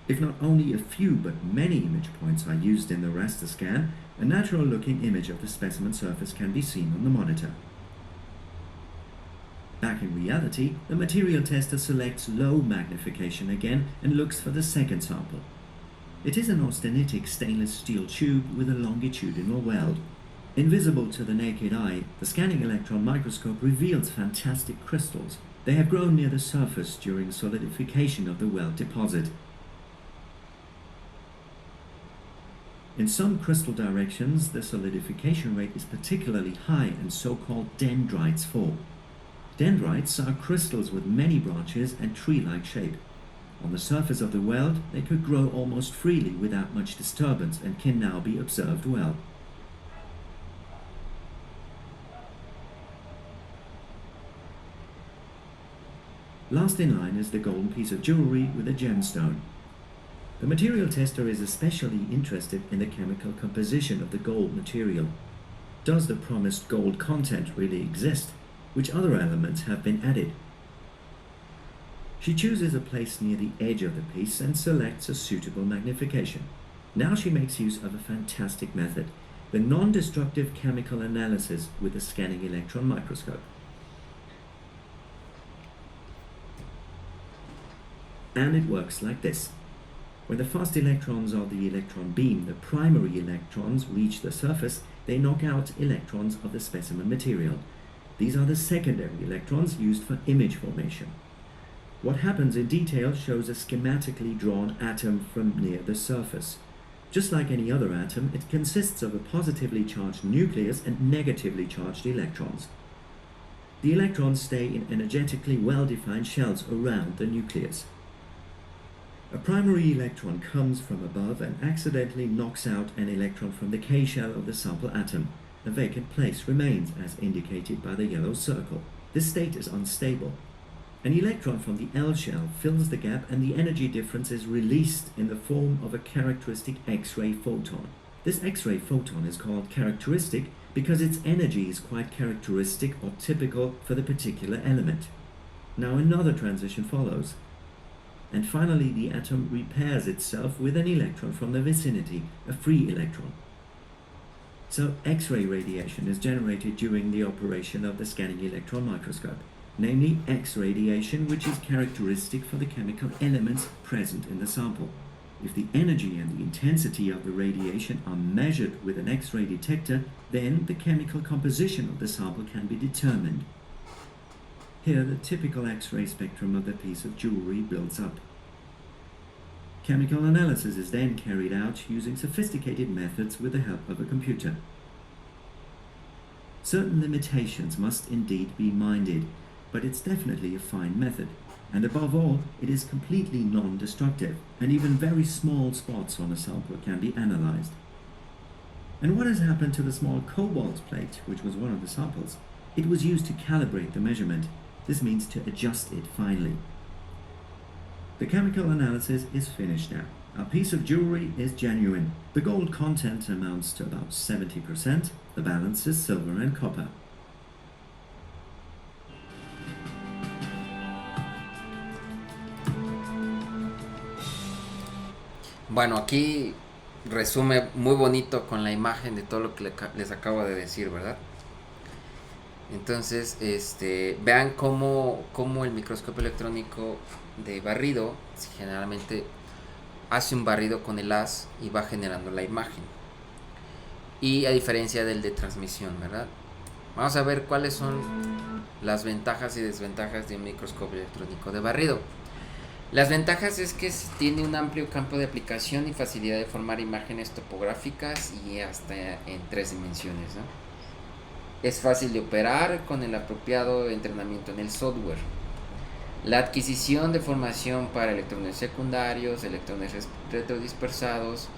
If not only a few but many image points are used in the raster scan, a natural-looking image of the specimen surface can be seen on the monitor. Back in reality, the material tester selects low magnification again and looks for the second sample. It is an austenitic stainless steel tube with a longitudinal weld. Invisible to the naked eye, the scanning electron microscope reveals fantastic crystals. They have grown near the surface during solidification of the weld deposit. In some crystal directions, the solidification rate is particularly high and so-called dendrites form. Dendrites are crystals with many branches and tree-like shape. On the surface of the weld, they could grow almost freely without much disturbance and can now be observed well. Last in line is the golden piece of jewelry with a gemstone. The material tester is especially interested in the chemical composition of the gold material. Does the promised gold content really exist? Which other elements have been added? She chooses a place near the edge of the piece and selects a suitable magnification. Now she makes use of a fantastic method, the non-destructive chemical analysis with the scanning electron microscope. And it works like this. When the fast electrons of the electron beam, the primary electrons, reach the surface, they knock out electrons of the specimen material. These are the secondary electrons used for image formation. What happens in detail shows a schematically drawn atom from near the surface. Just like any other atom, it consists of a positively charged nucleus and negatively charged electrons. The electrons stay in energetically well-defined shells around the nucleus. A primary electron comes from above and accidentally knocks out an electron from the K shell of the sample atom. A vacant place remains, as indicated by the yellow circle. This state is unstable. An electron from the L shell fills the gap and the energy difference is released in the form of a characteristic X-ray photon. This X-ray photon is called characteristic because its energy is quite characteristic or typical for the particular element. Now another transition follows. And finally the atom repairs itself with an electron from the vicinity, a free electron. So X-ray radiation is generated during the operation of the scanning electron microscope, namely X radiation, which is characteristic for the chemical elements present in the sample. If the energy and the intensity of the radiation are measured with an X-ray detector, then the chemical composition of the sample can be determined. Here the typical X-ray spectrum of the piece of jewelry builds up. Chemical analysis is then carried out using sophisticated methods with the help of a computer. Certain limitations must indeed be minded, but it's definitely a fine method, and above all, it is completely non-destructive, and even very small spots on a sample can be analyzed. And what has happened to the small cobalt plate, which was one of the samples? It was used to calibrate the measurement. This means to adjust it finely. The chemical analysis is finished now. Our piece of jewelry is genuine. The gold content amounts to about 70%. The balance is silver and copper. Bueno, aquí resume muy bonito con la imagen de todo lo que les acabo de decir, ¿verdad? Entonces, vean cómo el microscopio electrónico de barrido generalmente hace un barrido con el haz y va generando la imagen. Y a diferencia del de transmisión, ¿verdad? Vamos a ver cuáles son las ventajas y desventajas de un microscopio electrónico de barrido. Las ventajas es que tiene un amplio campo de aplicación y facilidad de formar imágenes topográficas y hasta en 3 dimensiones, ¿no? Es fácil de operar con el apropiado entrenamiento en el software. La adquisición de formación para electrones secundarios, electrones retrodispersados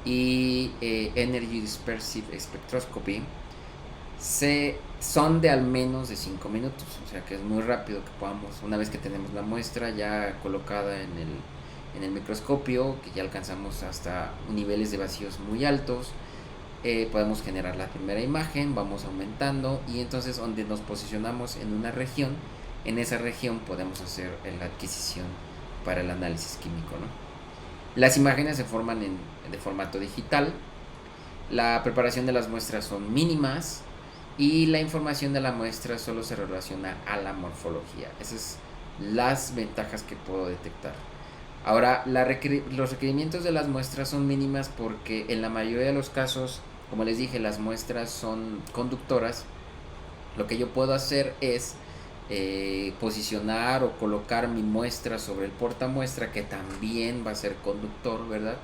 y Energy Dispersive Spectroscopy son de al menos de 5 minutos, o sea que es muy rápido que podamos, una vez que tenemos la muestra ya colocada en el microscopio, que ya alcanzamos hasta niveles de vacíos muy altos. Podemos generar la primera imagen, vamos aumentando, y entonces donde nos posicionamos en una región, en esa región podemos hacer la adquisición para el análisis químico, ¿no? Las imágenes se forman de formato digital, la preparación de las muestras son mínimas y la información de la muestra solo se relaciona a la morfología. Esas son las ventajas que puedo detectar. Ahora, los requerimientos de las muestras son mínimas porque en la mayoría de los casos, como les dije, las muestras son conductoras. Lo que yo puedo hacer es posicionar o colocar mi muestra sobre el portamuestra, que también va a ser conductor, ¿verdad?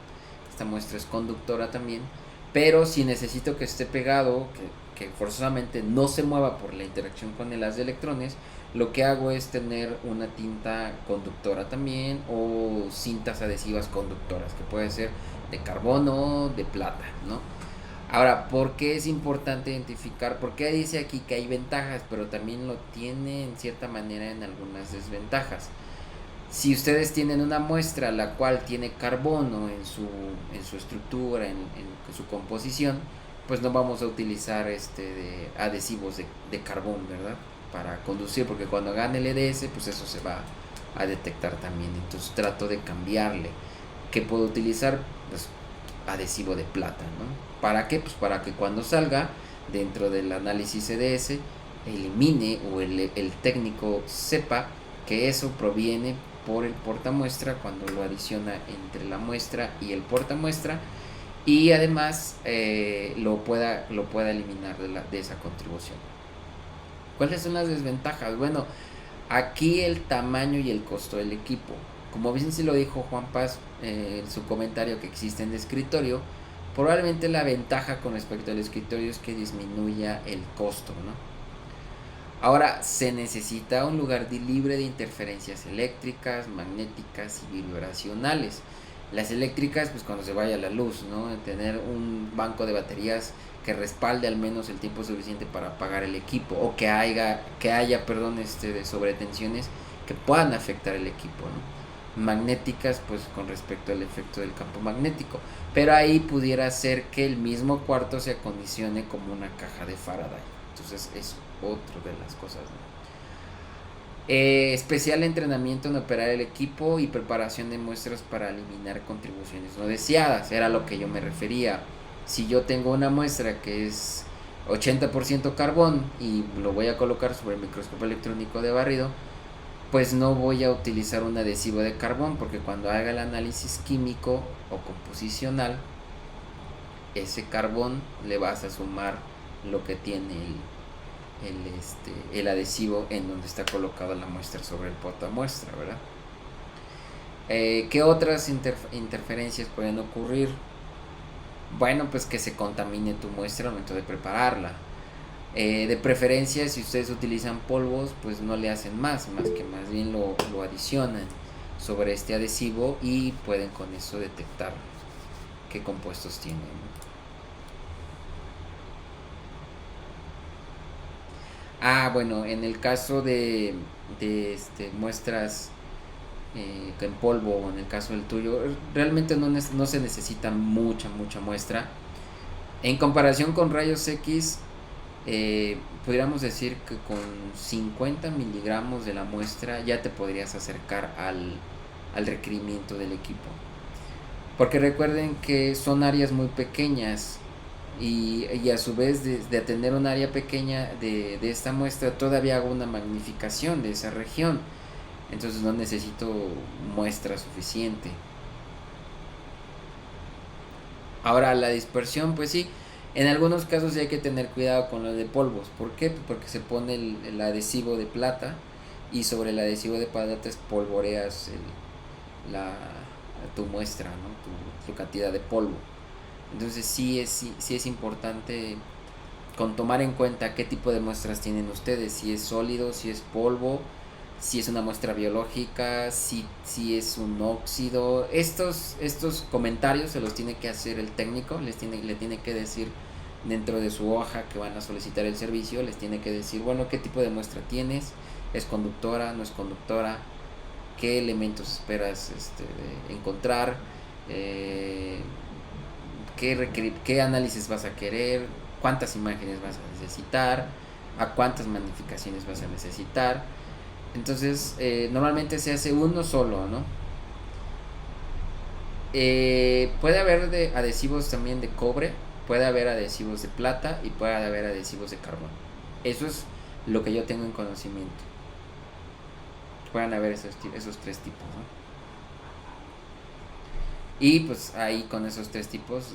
Esta muestra es conductora también, pero si necesito que esté pegado, que forzosamente no se mueva por la interacción con el haz de electrones, lo que hago es tener una tinta conductora también, o cintas adhesivas conductoras, que puede ser de carbono, de plata, ¿no? Ahora, ¿por qué es importante identificar? Porque dice aquí que hay ventajas, pero también lo tiene en cierta manera en algunas desventajas. Si ustedes tienen una muestra la cual tiene carbono en su estructura, en su composición, pues no vamos a utilizar de adhesivos de carbón, ¿verdad? Para conducir, porque cuando hagan el EDS, pues eso se va a detectar también. Entonces trato de cambiarle. ¿Qué puedo utilizar? Pues adhesivo de plata, ¿no? ¿Para qué? Pues para que cuando salga dentro del análisis EDS elimine, o el técnico sepa que eso proviene por el portamuestra cuando lo adiciona entre la muestra y el portamuestra, y además lo pueda eliminar de esa contribución. ¿Cuáles son las desventajas? Bueno, aquí el tamaño y el costo del equipo. Como bien se lo dijo Juan Paz en su comentario, que existen de escritorio, probablemente la ventaja con respecto al escritorio es que disminuya el costo, ¿no? Ahora, se necesita un lugar libre de interferencias eléctricas, magnéticas y vibracionales. Las eléctricas, pues cuando se vaya la luz, ¿no? Tener un banco de baterías que respalde al menos el tiempo suficiente para apagar el equipo, o que haya de sobretensiones que puedan afectar el equipo, ¿no? Magnéticas, pues con respecto al efecto del campo magnético, pero ahí pudiera ser que el mismo cuarto se acondicione como una caja de Faraday. Entonces es otro de las cosas, ¿no? Especial entrenamiento en operar el equipo y preparación de muestras para eliminar contribuciones no deseadas, era lo que yo me refería. Si yo tengo una muestra que es 80% carbón y lo voy a colocar sobre el microscopio electrónico de barrido, pues no voy a utilizar un adhesivo de carbón, porque cuando haga el análisis químico o composicional, ese carbón le vas a sumar lo que tiene el adhesivo en donde está colocada la muestra sobre el portamuestra, ¿verdad? ¿Qué otras interferencias pueden ocurrir? Bueno, pues que se contamine tu muestra al momento de prepararla. De preferencia, si ustedes utilizan polvos, pues no le hacen más bien lo adicionan sobre este adhesivo, y pueden con eso detectar qué compuestos tienen, ¿no? Bueno, en el caso de muestras en polvo, o en el caso del tuyo, realmente no se necesita mucha muestra. En comparación con rayos X, pudiéramos decir que con 50 miligramos de la muestra ya te podrías acercar al requerimiento del equipo, porque recuerden que son áreas muy pequeñas, y a su vez de tener un área pequeña de esta muestra, todavía hago una magnificación de esa región, entonces no necesito muestra suficiente. Ahora, la dispersión, pues sí, en algunos casos sí hay que tener cuidado con lo de polvos. ¿Por qué? Porque se pone el adhesivo de plata, y sobre el adhesivo de plata espolvoreas tu muestra, ¿no? tu cantidad de polvo. Entonces sí es importante tomar en cuenta qué tipo de muestras tienen ustedes, si es sólido, si es polvo, si es una muestra biológica, si es un óxido. Estos comentarios se los tiene que hacer el técnico, le tiene que decir dentro de su hoja que van a solicitar el servicio, les tiene que decir, bueno, qué tipo de muestra tienes, es conductora, no es conductora, qué elementos esperas de encontrar, qué análisis vas a querer, cuántas imágenes vas a necesitar, a cuántas magnificaciones vas a necesitar. Entonces normalmente se hace uno solo, ¿no? Puede haber adhesivos también de cobre, puede haber adhesivos de plata y puede haber adhesivos de carbón. Eso es lo que yo tengo en conocimiento. Pueden haber esos tres tipos, ¿no? Y pues ahí con esos tres tipos,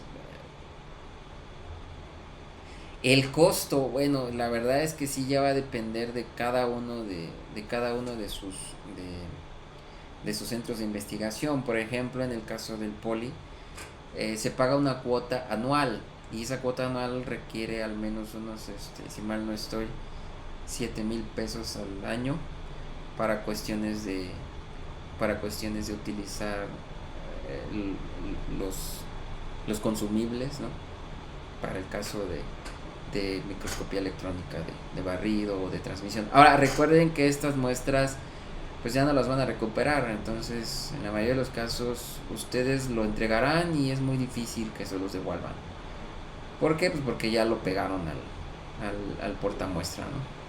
el costo, bueno, la verdad es que sí ya va a depender de cada uno de sus centros de investigación. Por ejemplo, en el caso del Poli, se paga una cuota anual, y esa cuota anual requiere al menos unos, si mal no estoy, 7,000 pesos al año para cuestiones de utilizar los consumibles, ¿no? Para el caso de microscopía electrónica de barrido o de transmisión. Ahora recuerden que estas muestras pues ya no las van a recuperar, entonces en la mayoría de los casos ustedes lo entregarán y es muy difícil que se los devuelvan. ¿Por qué? Pues porque ya lo pegaron al portamuestra, ¿no?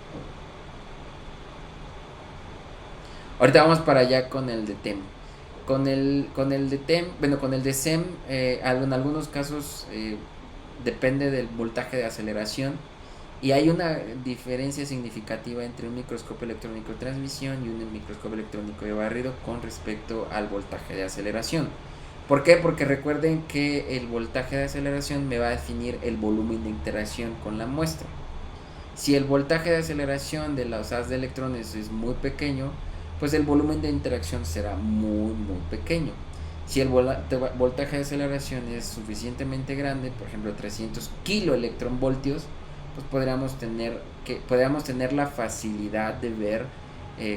Ahorita vamos para allá con el de TEM. Con el de TEM, bueno, con el de SEM, en algunos casos depende del voltaje de aceleración, y hay una diferencia significativa entre un microscopio electrónico de transmisión y un microscopio electrónico de barrido con respecto al voltaje de aceleración. ¿Por qué? Porque recuerden que el voltaje de aceleración me va a definir el volumen de interacción con la muestra. Si el voltaje de aceleración de los haz de electrones es muy pequeño, pues el volumen de interacción será muy pequeño. Si el voltaje de aceleración es suficientemente grande, por ejemplo 300 kiloelectronvoltios, pues podríamos tener la facilidad de ver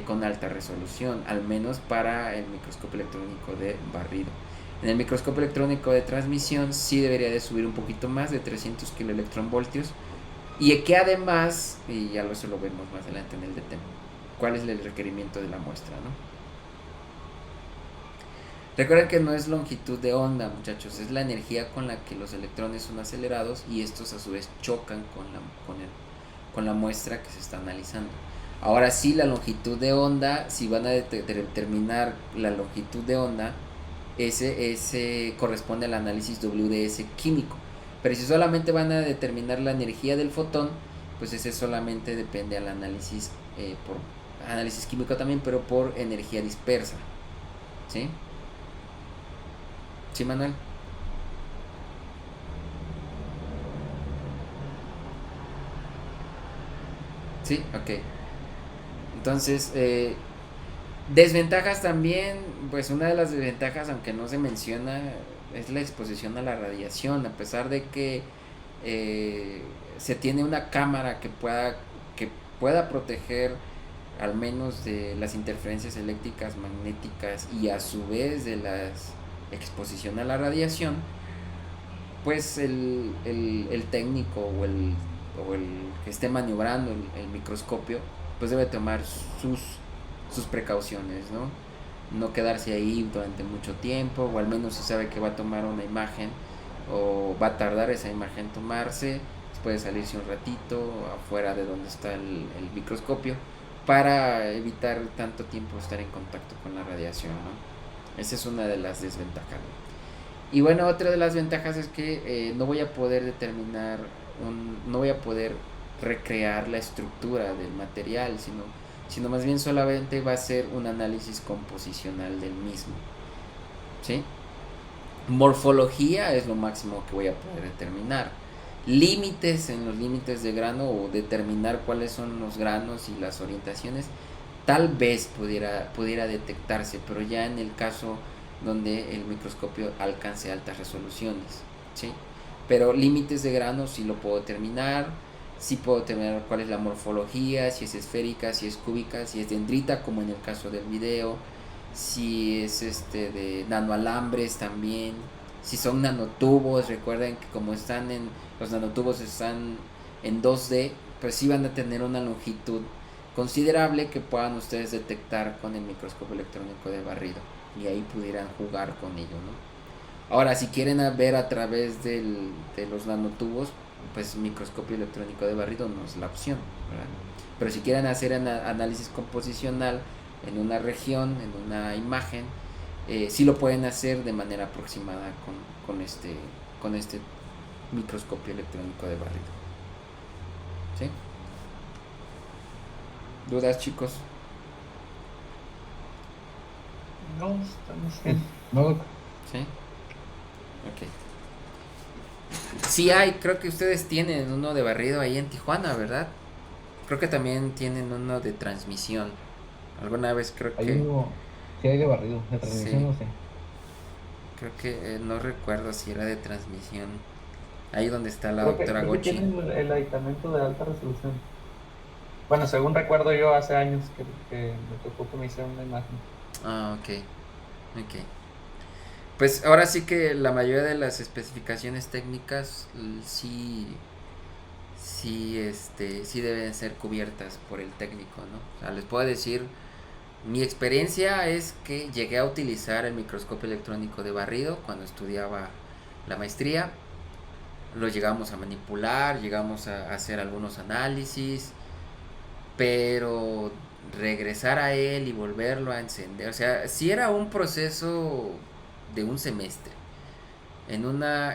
con alta resolución, al menos para el microscopio electrónico de barrido. En el microscopio electrónico de transmisión sí debería de subir un poquito más, de 300 kiloelectronvoltios, y que además, y ya eso lo vemos más adelante en el DTEM, cuál es el requerimiento de la muestra, ¿no? Recuerden que no es longitud de onda, muchachos, es la energía con la que los electrones son acelerados y estos a su vez chocan con la muestra que se está analizando. Ahora sí, la longitud de onda, si van a determinar la longitud de onda, ese corresponde al análisis WDS químico. Pero si solamente van a determinar la energía del fotón, pues ese solamente depende al análisis por análisis químico también, pero por energía dispersa. ¿Sí? ¿Sí, Manuel? Sí, ok. Entonces, desventajas también, pues una de las desventajas, aunque no se menciona, es la exposición a la radiación. A pesar de que se tiene una cámara que pueda proteger al menos de las interferencias eléctricas, magnéticas y a su vez de la exposición a la radiación, pues el técnico o el que esté maniobrando el microscopio pues debe tomar sus precauciones, no quedarse ahí durante mucho tiempo, o al menos si sabe que va a tomar una imagen o va a tardar esa imagen en tomarse, pues puede salirse un ratito afuera de donde está el microscopio para evitar tanto tiempo estar en contacto con la radiación, ¿no? Esa es una de las desventajas. Y bueno, otra de las ventajas es que no voy a poder no voy a poder recrear la estructura del material, sino más bien solamente va a ser un análisis composicional del mismo. ¿Sí? Morfología es lo máximo que voy a poder determinar. Límites, en los límites de grano, o determinar cuáles son los granos y las orientaciones, tal vez pudiera detectarse, pero ya en el caso donde el microscopio alcance altas resoluciones, ¿sí? Pero límites de grano sí lo puedo determinar, sí puedo determinar cuál es la morfología, si es esférica, si es cúbica, si es dendrita, como en el caso del video, si es de nanoalambres también, si son nanotubos. Recuerden que como los nanotubos están en 2D, pues sí van a tener una longitud considerable que puedan ustedes detectar con el microscopio electrónico de barrido, y ahí pudieran jugar con ello, ¿no? Ahora, si quieren ver a través de los nanotubos, pues microscopio electrónico de barrido no es la opción, ¿verdad? Pero si quieren hacer análisis composicional en una región, en una imagen, sí lo pueden hacer de manera aproximada con este microscopio electrónico de barrido. ¿Sí? ¿Dudas, chicos? No, estamos bien. No, ¿Sí? Ok. Sí hay, creo que ustedes tienen uno de barrido ahí en Tijuana, ¿verdad? Creo que también tienen uno de transmisión. Alguna vez creo Hay que... uno, sí hay de barrido, de transmisión Sí. no sé. Creo que no recuerdo si era de transmisión. Ahí donde está la creo que, doctora creo que Gochi. tienen el aditamento de alta resolución. Bueno, según recuerdo yo hace años que me tocó que me hicieron una imagen. Ah, ok. Ok. Pues ahora sí que la mayoría de las especificaciones técnicas sí deben ser cubiertas por el técnico, ¿no? O sea, les puedo decir, mi experiencia es que llegué a utilizar el microscopio electrónico de barrido cuando estudiaba la maestría. Lo llegamos a manipular, llegamos a hacer algunos análisis, pero regresar a él y volverlo a encender, o sea, si era un proceso de un semestre. En una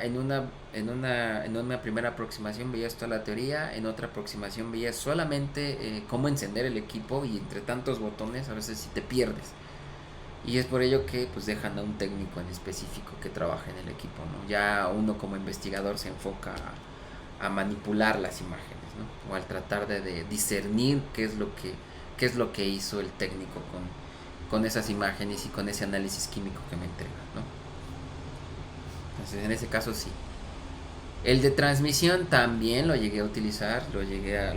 primera aproximación veías toda la teoría, en otra aproximación veías solamente cómo encender el equipo, y entre tantos botones a veces sí te pierdes. Y es por ello que pues dejan a un técnico en específico que trabaje en el equipo, ¿no? Ya uno como investigador se enfoca a manipular las imágenes, ¿no? O al tratar de discernir qué es lo que hizo el técnico con esas imágenes y con ese análisis químico que me entrega, ¿no? Entonces en ese caso sí. El de transmisión también lo llegué a utilizar, lo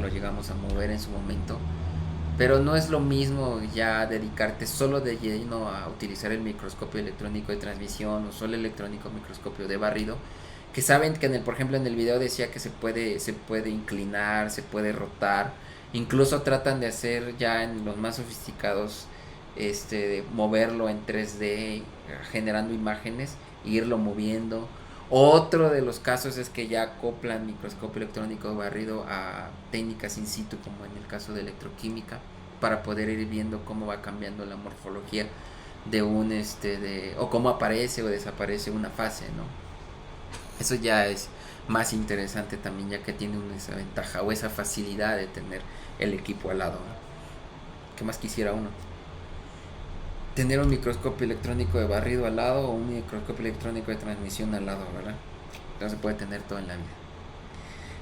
llegamos a mover en su momento, pero no es lo mismo ya dedicarte solo de lleno a utilizar el microscopio electrónico de transmisión o solo el electrónico microscopio de barrido, que saben que por ejemplo en el video decía que se puede inclinar, se puede rotar, incluso tratan de hacer ya en los más sofisticados de moverlo en 3D generando imágenes e irlo moviendo. Otro de los casos es que ya acoplan microscopio electrónico de barrido a técnicas in situ, como en el caso de electroquímica, para poder ir viendo cómo va cambiando la morfología de o cómo aparece o desaparece una fase, ¿no? Eso ya es más interesante también, ya que tiene esa ventaja o esa facilidad de tener el equipo al lado, ¿no? ¿Qué más quisiera uno? Tener un microscopio electrónico de barrido al lado o un microscopio electrónico de transmisión al lado, ¿verdad? No se puede tener todo en la vida.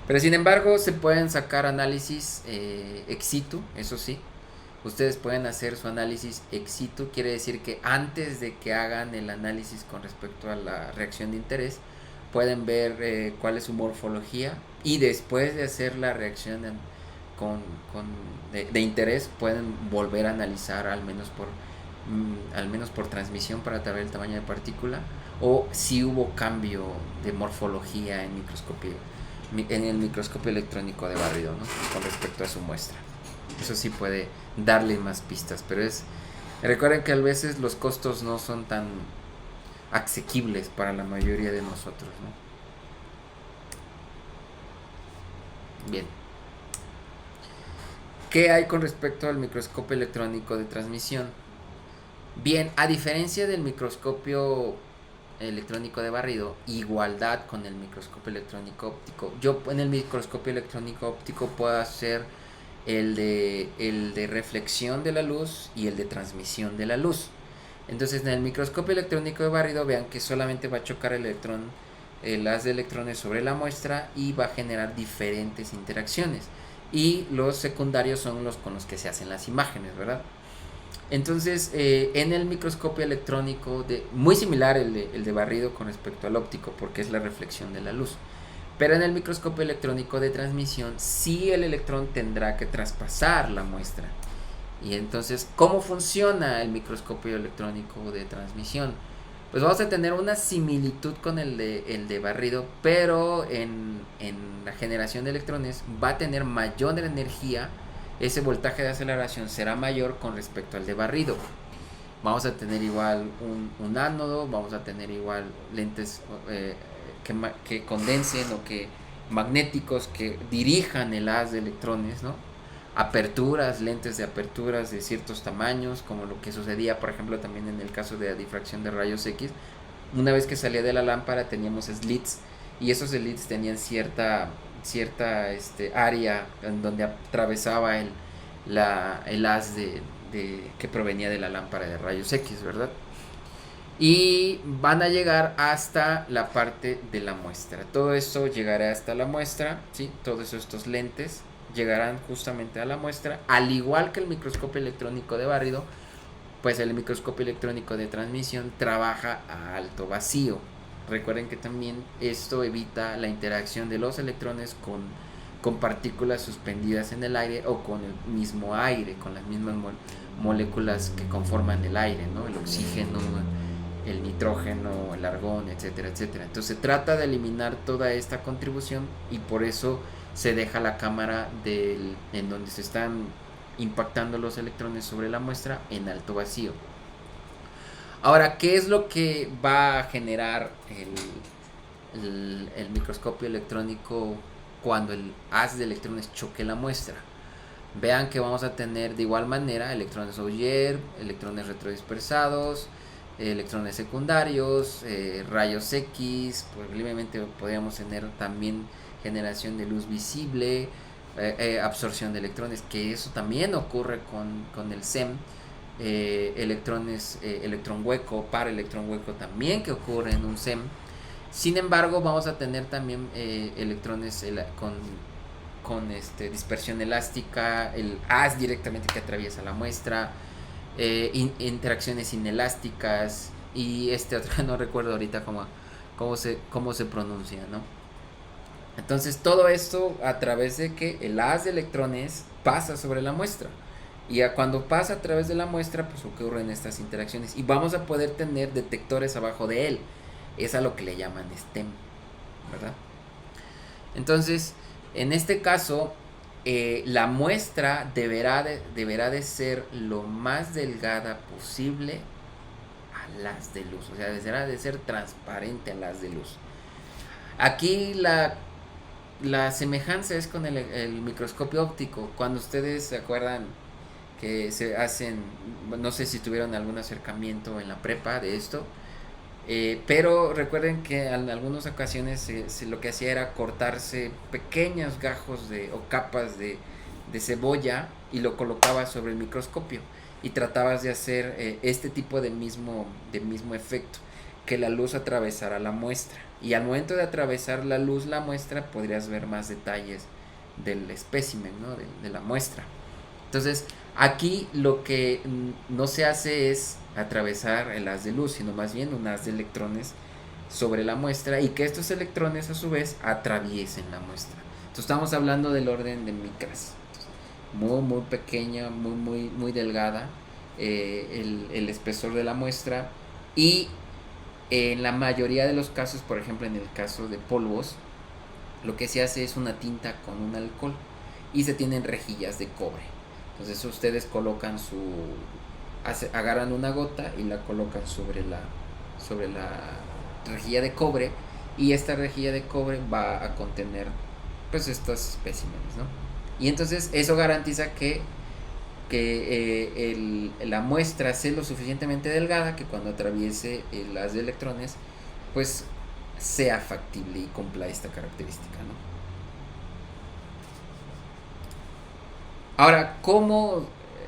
Pero sin embargo se pueden sacar análisis ex situ, eso sí. Ustedes pueden hacer su análisis ex situ, quiere decir que antes de que hagan el análisis con respecto a la reacción de interés, pueden ver cuál es su morfología, y después de hacer la reacción de interés pueden volver a analizar al menos por transmisión para saber el tamaño de partícula, o si hubo cambio de morfología en el microscopio electrónico de barrido, ¿no? Con respecto a su muestra. Eso sí puede darle más pistas, pero recuerden que a veces los costos no son tan asequibles para la mayoría de nosotros, ¿no? Bien. ¿Qué hay con respecto al microscopio electrónico de transmisión? Bien, a diferencia del microscopio electrónico de barrido, igualdad con el microscopio electrónico óptico. Yo en el microscopio electrónico óptico puedo hacer el de reflexión de la luz y el de transmisión de la luz. Entonces en el microscopio electrónico de barrido, vean que solamente va a chocar el haz de electrones sobre la muestra y va a generar diferentes interacciones, y los secundarios son los con los que se hacen las imágenes, ¿verdad? Entonces en el microscopio electrónico muy similar el de barrido con respecto al óptico, porque es la reflexión de la luz, pero en el microscopio electrónico de transmisión sí el electrón tendrá que traspasar la muestra. Y entonces, ¿cómo funciona el microscopio electrónico de transmisión? Pues vamos a tener una similitud con el de barrido, pero en la generación de electrones va a tener mayor energía ese voltaje de aceleración será mayor con respecto al de barrido. Vamos a tener igual un ánodo, vamos a tener igual lentes que condensen o que magnéticos que dirijan el haz de electrones, ¿no? Aperturas, lentes de aperturas de ciertos tamaños, como lo que sucedía, por ejemplo, también en el caso de la difracción de rayos X. Una vez que salía de la lámpara teníamos slits, y esos slits tenían cierta área en donde atravesaba el haz que provenía de la lámpara de rayos X, ¿verdad? Y van a llegar hasta la parte de la muestra. Todo esto llegará hasta la muestra, ¿sí? Todos estos lentes llegarán justamente a la muestra, al igual que el microscopio electrónico de barrido. Pues el microscopio electrónico de transmisión trabaja a alto vacío. Recuerden que también esto evita la interacción de los electrones con partículas suspendidas en el aire o con el mismo aire, con las mismas moléculas que conforman el aire, ¿no? El oxígeno, el nitrógeno, el argón, etcétera, etcétera. Entonces se trata de eliminar toda esta contribución, y por eso se deja la cámara en donde se están impactando los electrones sobre la muestra en alto vacío. Ahora, ¿qué es lo que va a generar el microscopio electrónico cuando el haz de electrones choque la muestra? Vean que vamos a tener de igual manera electrones Auger, electrones retrodispersados, electrones secundarios, rayos X, probablemente podríamos tener también generación de luz visible, absorción de electrones, que eso también ocurre con el SEM, electrones, electrón hueco, para electrón hueco también, que ocurre en un SEM. Sin embargo, vamos a tener también electrones con dispersión elástica, el haz directamente que atraviesa la muestra, interacciones inelásticas, y otro no recuerdo ahorita cómo se pronuncia, ¿no? Entonces todo esto a través de que el haz de electrones pasa sobre la muestra, y cuando pasa a través de la muestra pues ocurren estas interacciones, y vamos a poder tener detectores abajo de él. Es a lo que le llaman STEM, ¿verdad? Entonces en este caso la muestra deberá de ser lo más delgada posible al haz de luz, o sea, deberá de ser transparente al haz de luz. Aquí la semejanza es con el microscopio óptico. Cuando ustedes se acuerdan que se hacen, no sé si tuvieron algún acercamiento en la prepa de esto, pero recuerden que en algunas ocasiones lo que hacía era cortarse pequeños gajos o capas de cebolla, y lo colocabas sobre el microscopio, y tratabas de hacer este tipo de mismo efecto, que la luz atravesara la muestra, y al momento de atravesar la muestra podrías ver más detalles del espécimen, ¿no? de la muestra. Entonces aquí lo que no se hace es atravesar el haz de luz, sino más bien un haz de electrones sobre la muestra, y que estos electrones a su vez atraviesen la muestra. Entonces estamos hablando del orden de micras, muy pequeña, muy delgada, el espesor de la muestra. Y en la mayoría de los casos, por ejemplo en el caso de polvos, lo que se hace es una tinta con un alcohol, y se tienen rejillas de cobre. Entonces ustedes colocan agarran una gota y la colocan sobre la rejilla de cobre, y esta rejilla de cobre va a contener pues estos especímenes, ¿no? Y entonces eso garantiza que la muestra sea lo suficientemente delgada que cuando atraviese el haz de electrones pues sea factible y cumpla esta característica, ¿no? Ahora,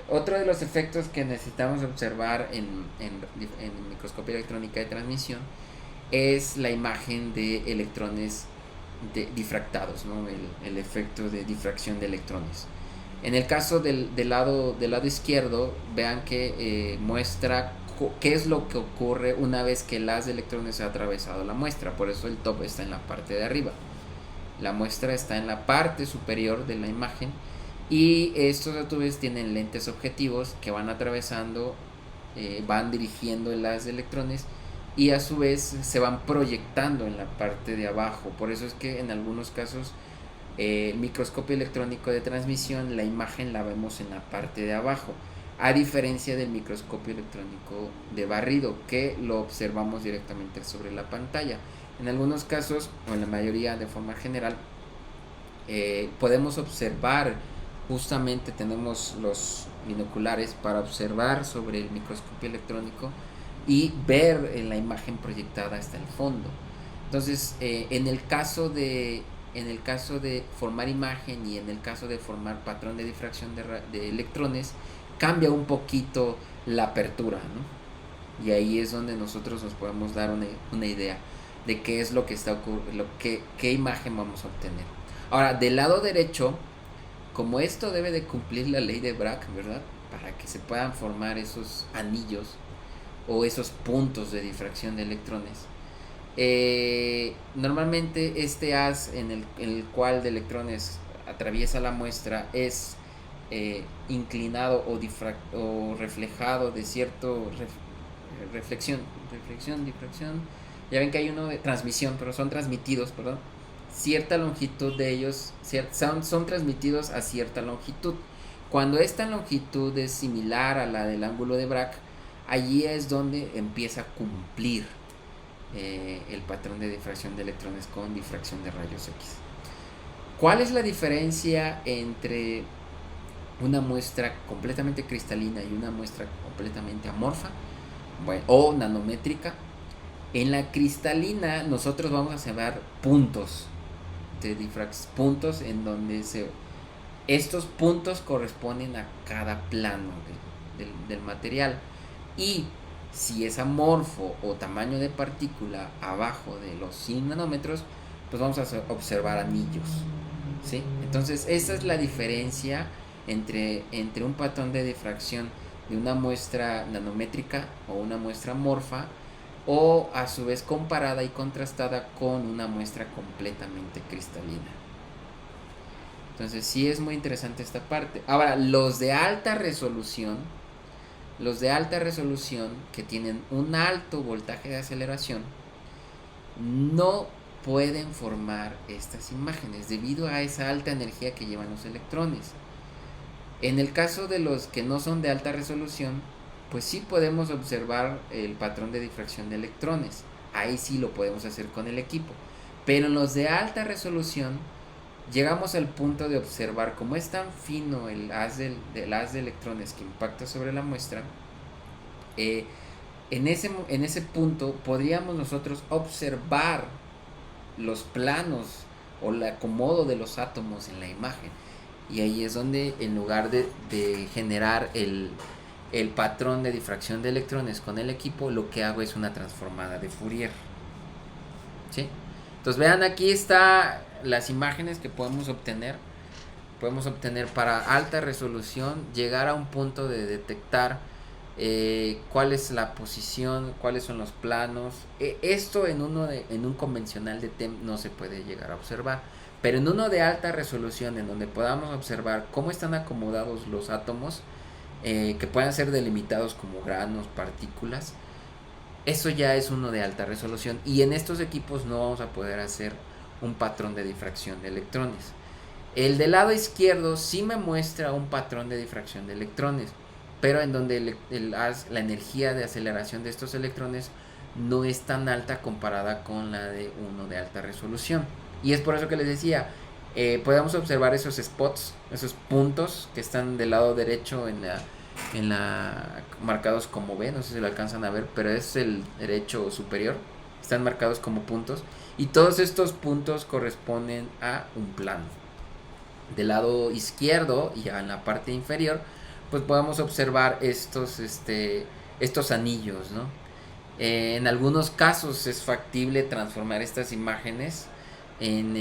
otro de los efectos que necesitamos observar en microscopía electrónica de transmisión es la imagen de electrones difractados, ¿no? El efecto de difracción de electrones. En el caso del lado izquierdo, vean que muestra qué es lo que ocurre una vez que el haz de electrones ha atravesado la muestra. Por eso el top está en la parte de arriba. La muestra está en la parte superior de la imagen, y estos a tu vez tienen lentes objetivos que van atravesando, van dirigiendo el haz de electrones, y a su vez se van proyectando en la parte de abajo. Por eso es que en algunos casos Microscopio electrónico de transmisión, la imagen la vemos en la parte de abajo, a diferencia del microscopio electrónico de barrido, que lo observamos directamente sobre la pantalla. En algunos casos, o en la mayoría de forma general, podemos observar, justamente tenemos los binoculares para observar sobre el microscopio electrónico y ver en la imagen proyectada hasta el fondo. Entonces, en el caso de formar imagen y en el caso de formar patrón de difracción de electrones, cambia un poquito la apertura, ¿no? Y ahí es donde nosotros nos podemos dar una idea de qué es lo que está ocurriendo, qué imagen vamos a obtener. Ahora, del lado derecho, como esto debe de cumplir la ley de Bragg, ¿verdad? Para que se puedan formar esos anillos o esos puntos de difracción de electrones. Normalmente este haz en el cual de electrones atraviesa la muestra es inclinado o reflejado de cierto difracción. Ya ven que hay uno de transmisión, pero son transmitidos, perdón. Cierta longitud de ellos son transmitidos a cierta longitud. Cuando esta longitud es similar a la del ángulo de Bragg, allí es donde empieza a cumplir el patrón de difracción de electrones con difracción de rayos X. ¿Cuál es la diferencia entre una muestra completamente cristalina y una muestra completamente amorfa, o nanométrica? En la cristalina nosotros vamos a observar puntos de puntos en donde estos puntos corresponden a cada plano del material, y si es amorfo o tamaño de partícula abajo de los 100 nanómetros, pues vamos a observar anillos, ¿sí? Entonces esa es la diferencia entre un patrón de difracción de una muestra nanométrica o una muestra amorfa, o a su vez comparada y contrastada con una muestra completamente cristalina. Entonces sí es muy interesante esta parte. Ahora, los de alta resolución que tienen un alto voltaje de aceleración no pueden formar estas imágenes debido a esa alta energía que llevan los electrones. En el caso de los que no son de alta resolución, pues sí podemos observar el patrón de difracción de electrones. Ahí sí lo podemos hacer con el equipo. Pero en los de alta resolución llegamos al punto de observar cómo es tan fino el haz de electrones que impacta sobre la muestra. En ese punto podríamos nosotros observar los planos o el acomodo de los átomos en la imagen. Y ahí es donde, en lugar de generar el patrón de difracción de electrones con el equipo, lo que hago es una transformada de Fourier, ¿sí? Entonces vean, aquí está las imágenes que podemos obtener para alta resolución, llegar a un punto de detectar cuál es la posición, cuáles son los planos. Esto en un convencional de TEM no se puede llegar a observar, pero en uno de alta resolución, en donde podamos observar cómo están acomodados los átomos, que puedan ser delimitados como granos, partículas, eso ya es uno de alta resolución, y en estos equipos no vamos a poder hacer un patrón de difracción de electrones. El del lado izquierdo sí me muestra un patrón de difracción de electrones, pero en donde la energía de aceleración de estos electrones no es tan alta comparada con la de uno de alta resolución. Y es por eso que les decía, podemos observar esos spots, esos puntos que están del lado derecho marcados como B, no sé si lo alcanzan a ver, pero es el derecho superior, están marcados como puntos, y todos estos puntos corresponden a un plano. Del lado izquierdo y en la parte inferior, pues podemos observar estos anillos, ¿no? En algunos casos es factible transformar estas imágenes en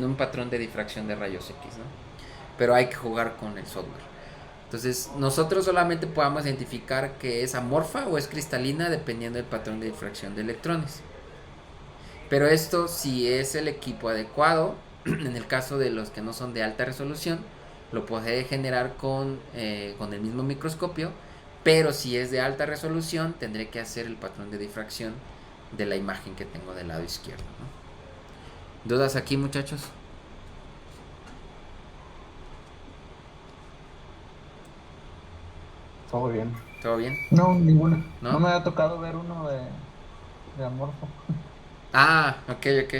un patrón de difracción de rayos X, ¿no? Pero hay que jugar con el software. Entonces nosotros solamente podemos identificar que es amorfa o es cristalina dependiendo del patrón de difracción de electrones. Pero esto, si es el equipo adecuado, en el caso de los que no son de alta resolución, lo puede generar con el mismo microscopio. Pero si es de alta resolución, tendré que hacer el patrón de difracción de la imagen que tengo del lado izquierdo, ¿no? ¿Dudas aquí, muchachos? Todo bien. ¿Todo bien? No, ninguna. ¿No? No me había tocado ver uno de Amorfo. Ah, ok, ok.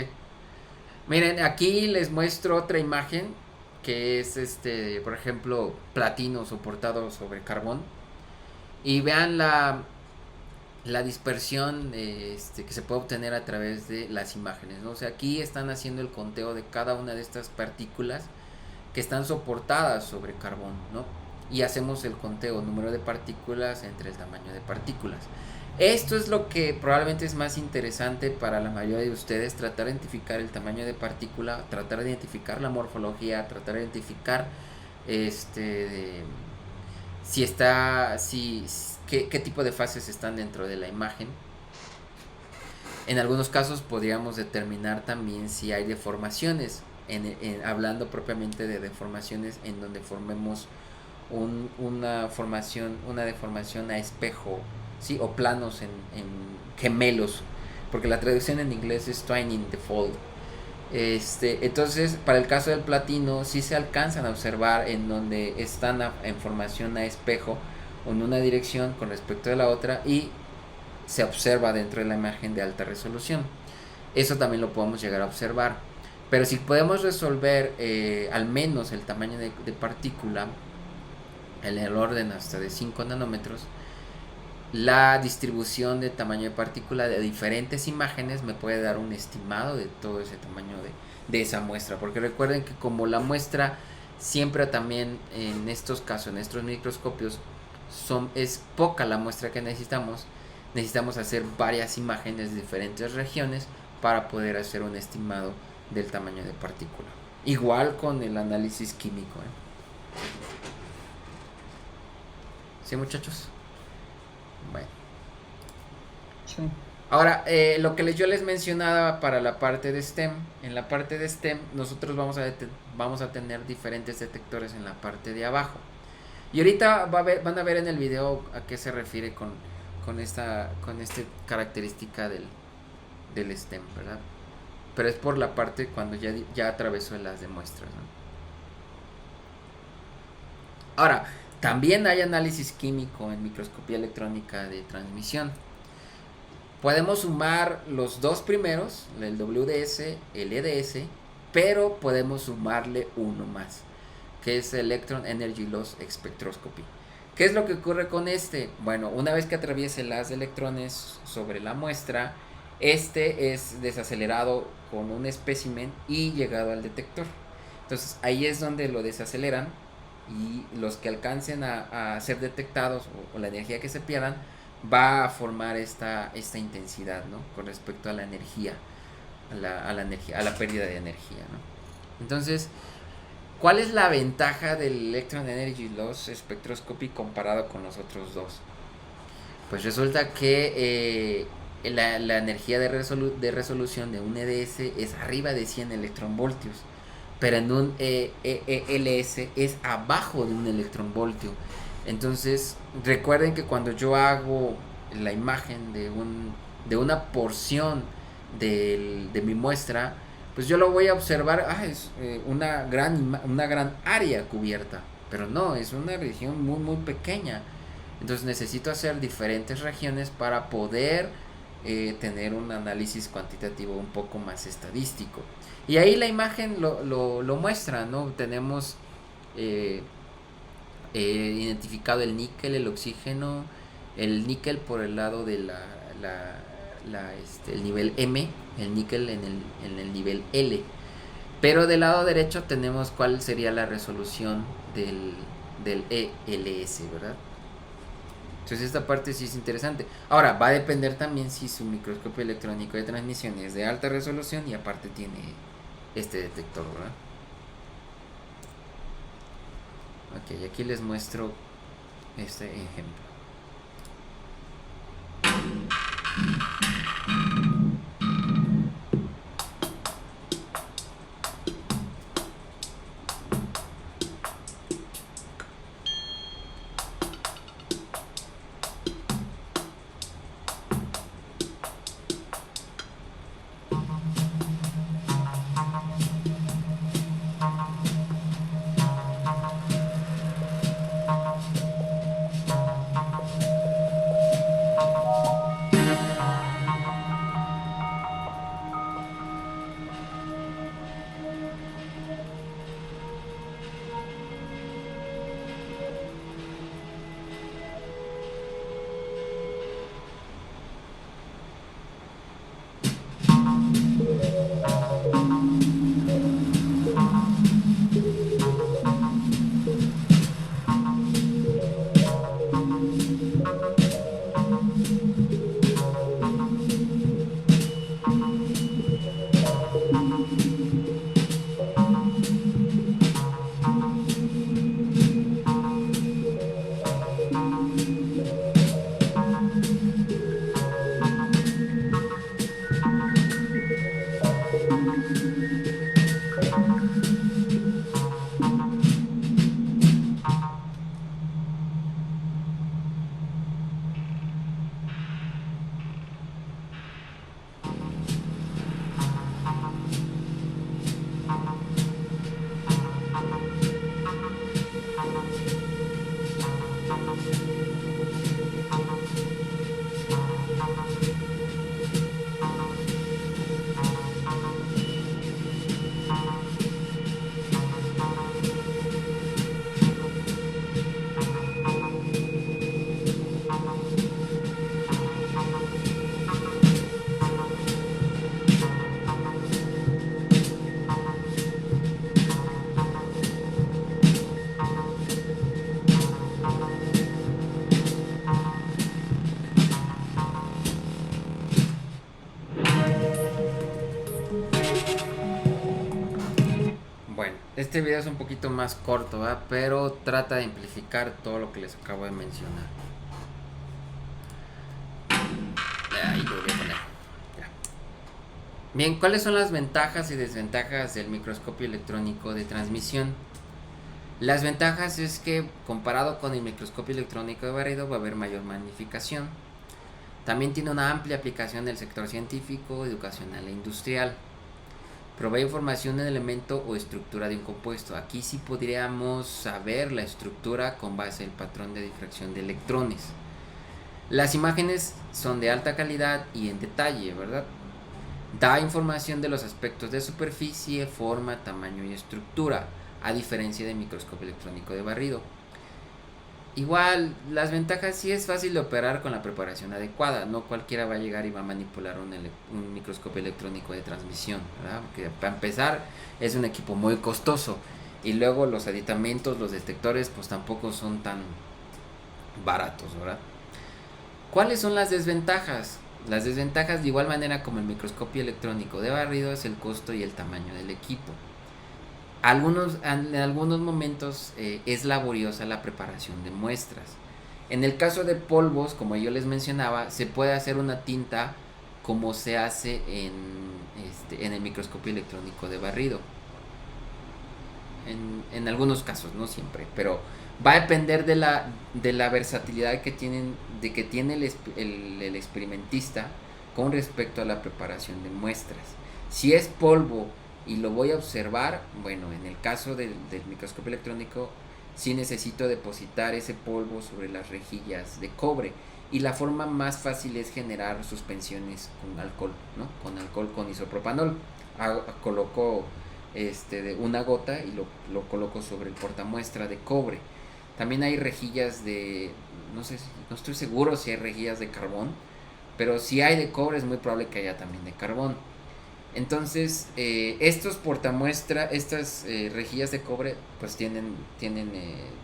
Miren, aquí les muestro otra imagen que es por ejemplo, platino soportado sobre carbón. Y vean la dispersión que se puede obtener a través de las imágenes, ¿no? O sea, aquí están haciendo el conteo de cada una de estas partículas que están soportadas sobre carbón, ¿no? Y hacemos el conteo, número de partículas entre el tamaño de partículas. Esto es lo que probablemente es más interesante para la mayoría de ustedes, tratar de identificar el tamaño de partícula, tratar de identificar la morfología, tratar de identificar si está, qué tipo de fases están dentro de la imagen. En algunos casos podríamos determinar también si hay deformaciones, hablando propiamente de deformaciones en donde formemos una deformación a espejo, ¿sí? O planos en gemelos, porque la traducción en inglés es twining the fold. Entonces, para el caso del platino, sí se alcanzan a observar en donde están en formación a espejo o en una dirección con respecto de la otra, y se observa dentro de la imagen de alta resolución. Eso también lo podemos llegar a observar. Pero si podemos resolver al menos el tamaño de partícula en el orden hasta de 5 nanómetros, la distribución de tamaño de partícula de diferentes imágenes me puede dar un estimado de todo ese tamaño de esa muestra. Porque recuerden que como la muestra siempre también en estos casos, en estos microscopios, es poca la muestra que necesitamos hacer varias imágenes de diferentes regiones para poder hacer un estimado del tamaño de partícula. Igual con el análisis químico, ¿Sí, muchachos? Bueno. Sí. Ahora, lo que yo les mencionaba para la parte de STEM, en la parte de STEM nosotros vamos a tener diferentes detectores en la parte de abajo. Y ahorita van a ver en el video a qué se refiere con esta característica del STEM, ¿verdad? Pero es por la parte cuando ya atravesó las demuestras, ¿no? Ahora, también hay análisis químico en microscopía electrónica de transmisión. Podemos sumar los dos primeros, el WDS, el EDS, pero podemos sumarle uno más, que es Electron Energy Loss Spectroscopy. ¿Qué es lo que ocurre con este? Bueno, una vez que atraviese las electrones sobre la muestra, es desacelerado con un espécimen y llegado al detector. Entonces ahí es donde lo desaceleran, y los que alcancen a ser detectados o la energía que se pierdan va a formar esta intensidad, ¿no? Con respecto a la energía, a la pérdida de energía, ¿no? Entonces, ¿cuál es la ventaja del Electron Energy Loss Spectroscopy comparado con los otros dos? Pues resulta que la energía de resolución de un EDS es arriba de 100 electronvoltios, pero en un LS es abajo de un electronvoltio. Entonces, recuerden que cuando yo hago la imagen de una porción de mi muestra, pues yo lo voy a observar, es una gran área cubierta, pero no, es una región muy muy pequeña. Entonces necesito hacer diferentes regiones para poder tener un análisis cuantitativo un poco más estadístico. Y ahí la imagen lo muestra, ¿no? Tenemos identificado el níquel, el oxígeno, el níquel por el lado de el nivel M, el níquel en el nivel L. Pero del lado derecho tenemos cuál sería la resolución del ELS, ¿verdad? Entonces esta parte sí es interesante. Ahora, va a depender también si su microscopio electrónico de transmisión es de alta resolución y aparte tiene este detector, ¿verdad? Ok, aquí les muestro este ejemplo. Este video es un poquito más corto, ¿verdad? Pero trata de amplificar todo lo que les acabo de mencionar. Ahí lo voy a poner. Ya. Bien, ¿cuáles son las ventajas y desventajas del microscopio electrónico de transmisión? Las ventajas es que comparado con el microscopio electrónico de barrido va a haber mayor magnificación. También tiene una amplia aplicación en el sector científico, educacional e industrial. Provee información de un elemento o estructura de un compuesto. Aquí sí podríamos saber la estructura con base al patrón de difracción de electrones. Las imágenes son de alta calidad y en detalle, ¿verdad? Da información de los aspectos de superficie, forma, tamaño y estructura, a diferencia del microscopio electrónico de barrido. Igual, las ventajas sí es fácil de operar con la preparación adecuada. No cualquiera va a llegar y va a manipular un microscopio electrónico de transmisión, ¿verdad? Porque para empezar es un equipo muy costoso. Y luego los aditamentos, los detectores, pues tampoco son tan baratos, ¿verdad? ¿Cuáles son las desventajas? Las desventajas, de igual manera como el microscopio electrónico de barrido, es el costo y el tamaño del equipo. En algunos momentos es laboriosa la preparación de muestras. En el caso de polvos, como yo les mencionaba, se puede hacer una tinta como se hace en el microscopio electrónico de barrido. En algunos casos, no siempre, pero va a depender de la versatilidad que tiene el experimentista con respecto a la preparación de muestras. Si es polvo y lo voy a observar, bueno, en el caso del microscopio electrónico sí necesito depositar ese polvo sobre las rejillas de cobre, y la forma más fácil es generar suspensiones con alcohol, ¿no? Con isopropanol. Coloco una gota y lo coloco sobre el portamuestra de cobre. También hay rejillas no estoy seguro si hay rejillas de carbón, pero si hay de cobre es muy probable que haya también de carbón. Entonces, estos portamuestra, estas rejillas de cobre, pues tienen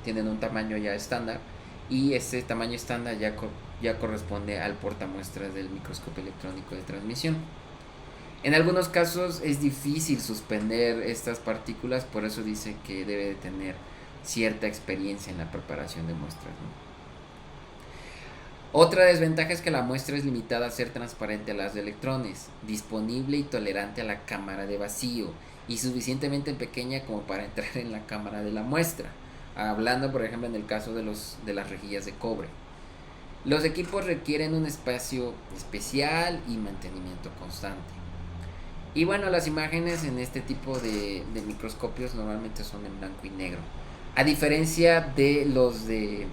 un tamaño ya estándar, y ese tamaño estándar ya corresponde al portamuestras del microscopio electrónico de transmisión. En algunos casos es difícil suspender estas partículas, por eso dice que debe de tener cierta experiencia en la preparación de muestras, ¿no? Otra desventaja es que la muestra es limitada a ser transparente a las de electrones, disponible y tolerante a la cámara de vacío, y suficientemente pequeña como para entrar en la cámara de la muestra, hablando por ejemplo en el caso de las rejillas de cobre. Los equipos requieren un espacio especial y mantenimiento constante. Y bueno, las imágenes en este tipo de microscopios normalmente son en blanco y negro, a diferencia de los de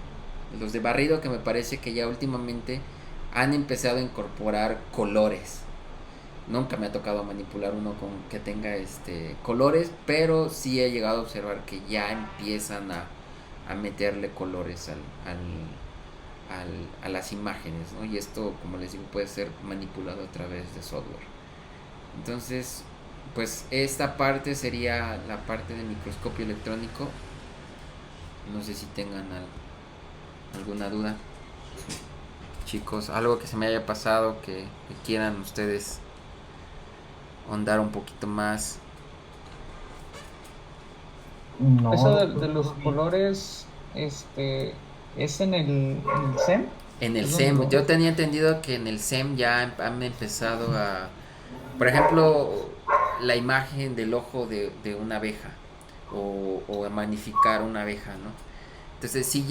barrido, que me parece que ya últimamente han empezado a incorporar colores. Nunca me ha tocado manipular uno que tenga colores, pero sí he llegado a observar que ya empiezan a meterle colores a las imágenes, ¿no? Y esto, como les digo, puede ser manipulado a través de software. Entonces, pues esta parte sería la parte de microscopio electrónico. No sé si tengan alguna duda, chicos, algo que se me haya pasado que quieran ustedes ahondar un poquito más. No, Eso de los colores, es en el SEM. En el ¿Es SEM, donde lo- yo tenía entendido que en el SEM ya han empezado a, por ejemplo, la imagen del ojo de una abeja, o a magnificar una abeja, ¿no? Entonces sí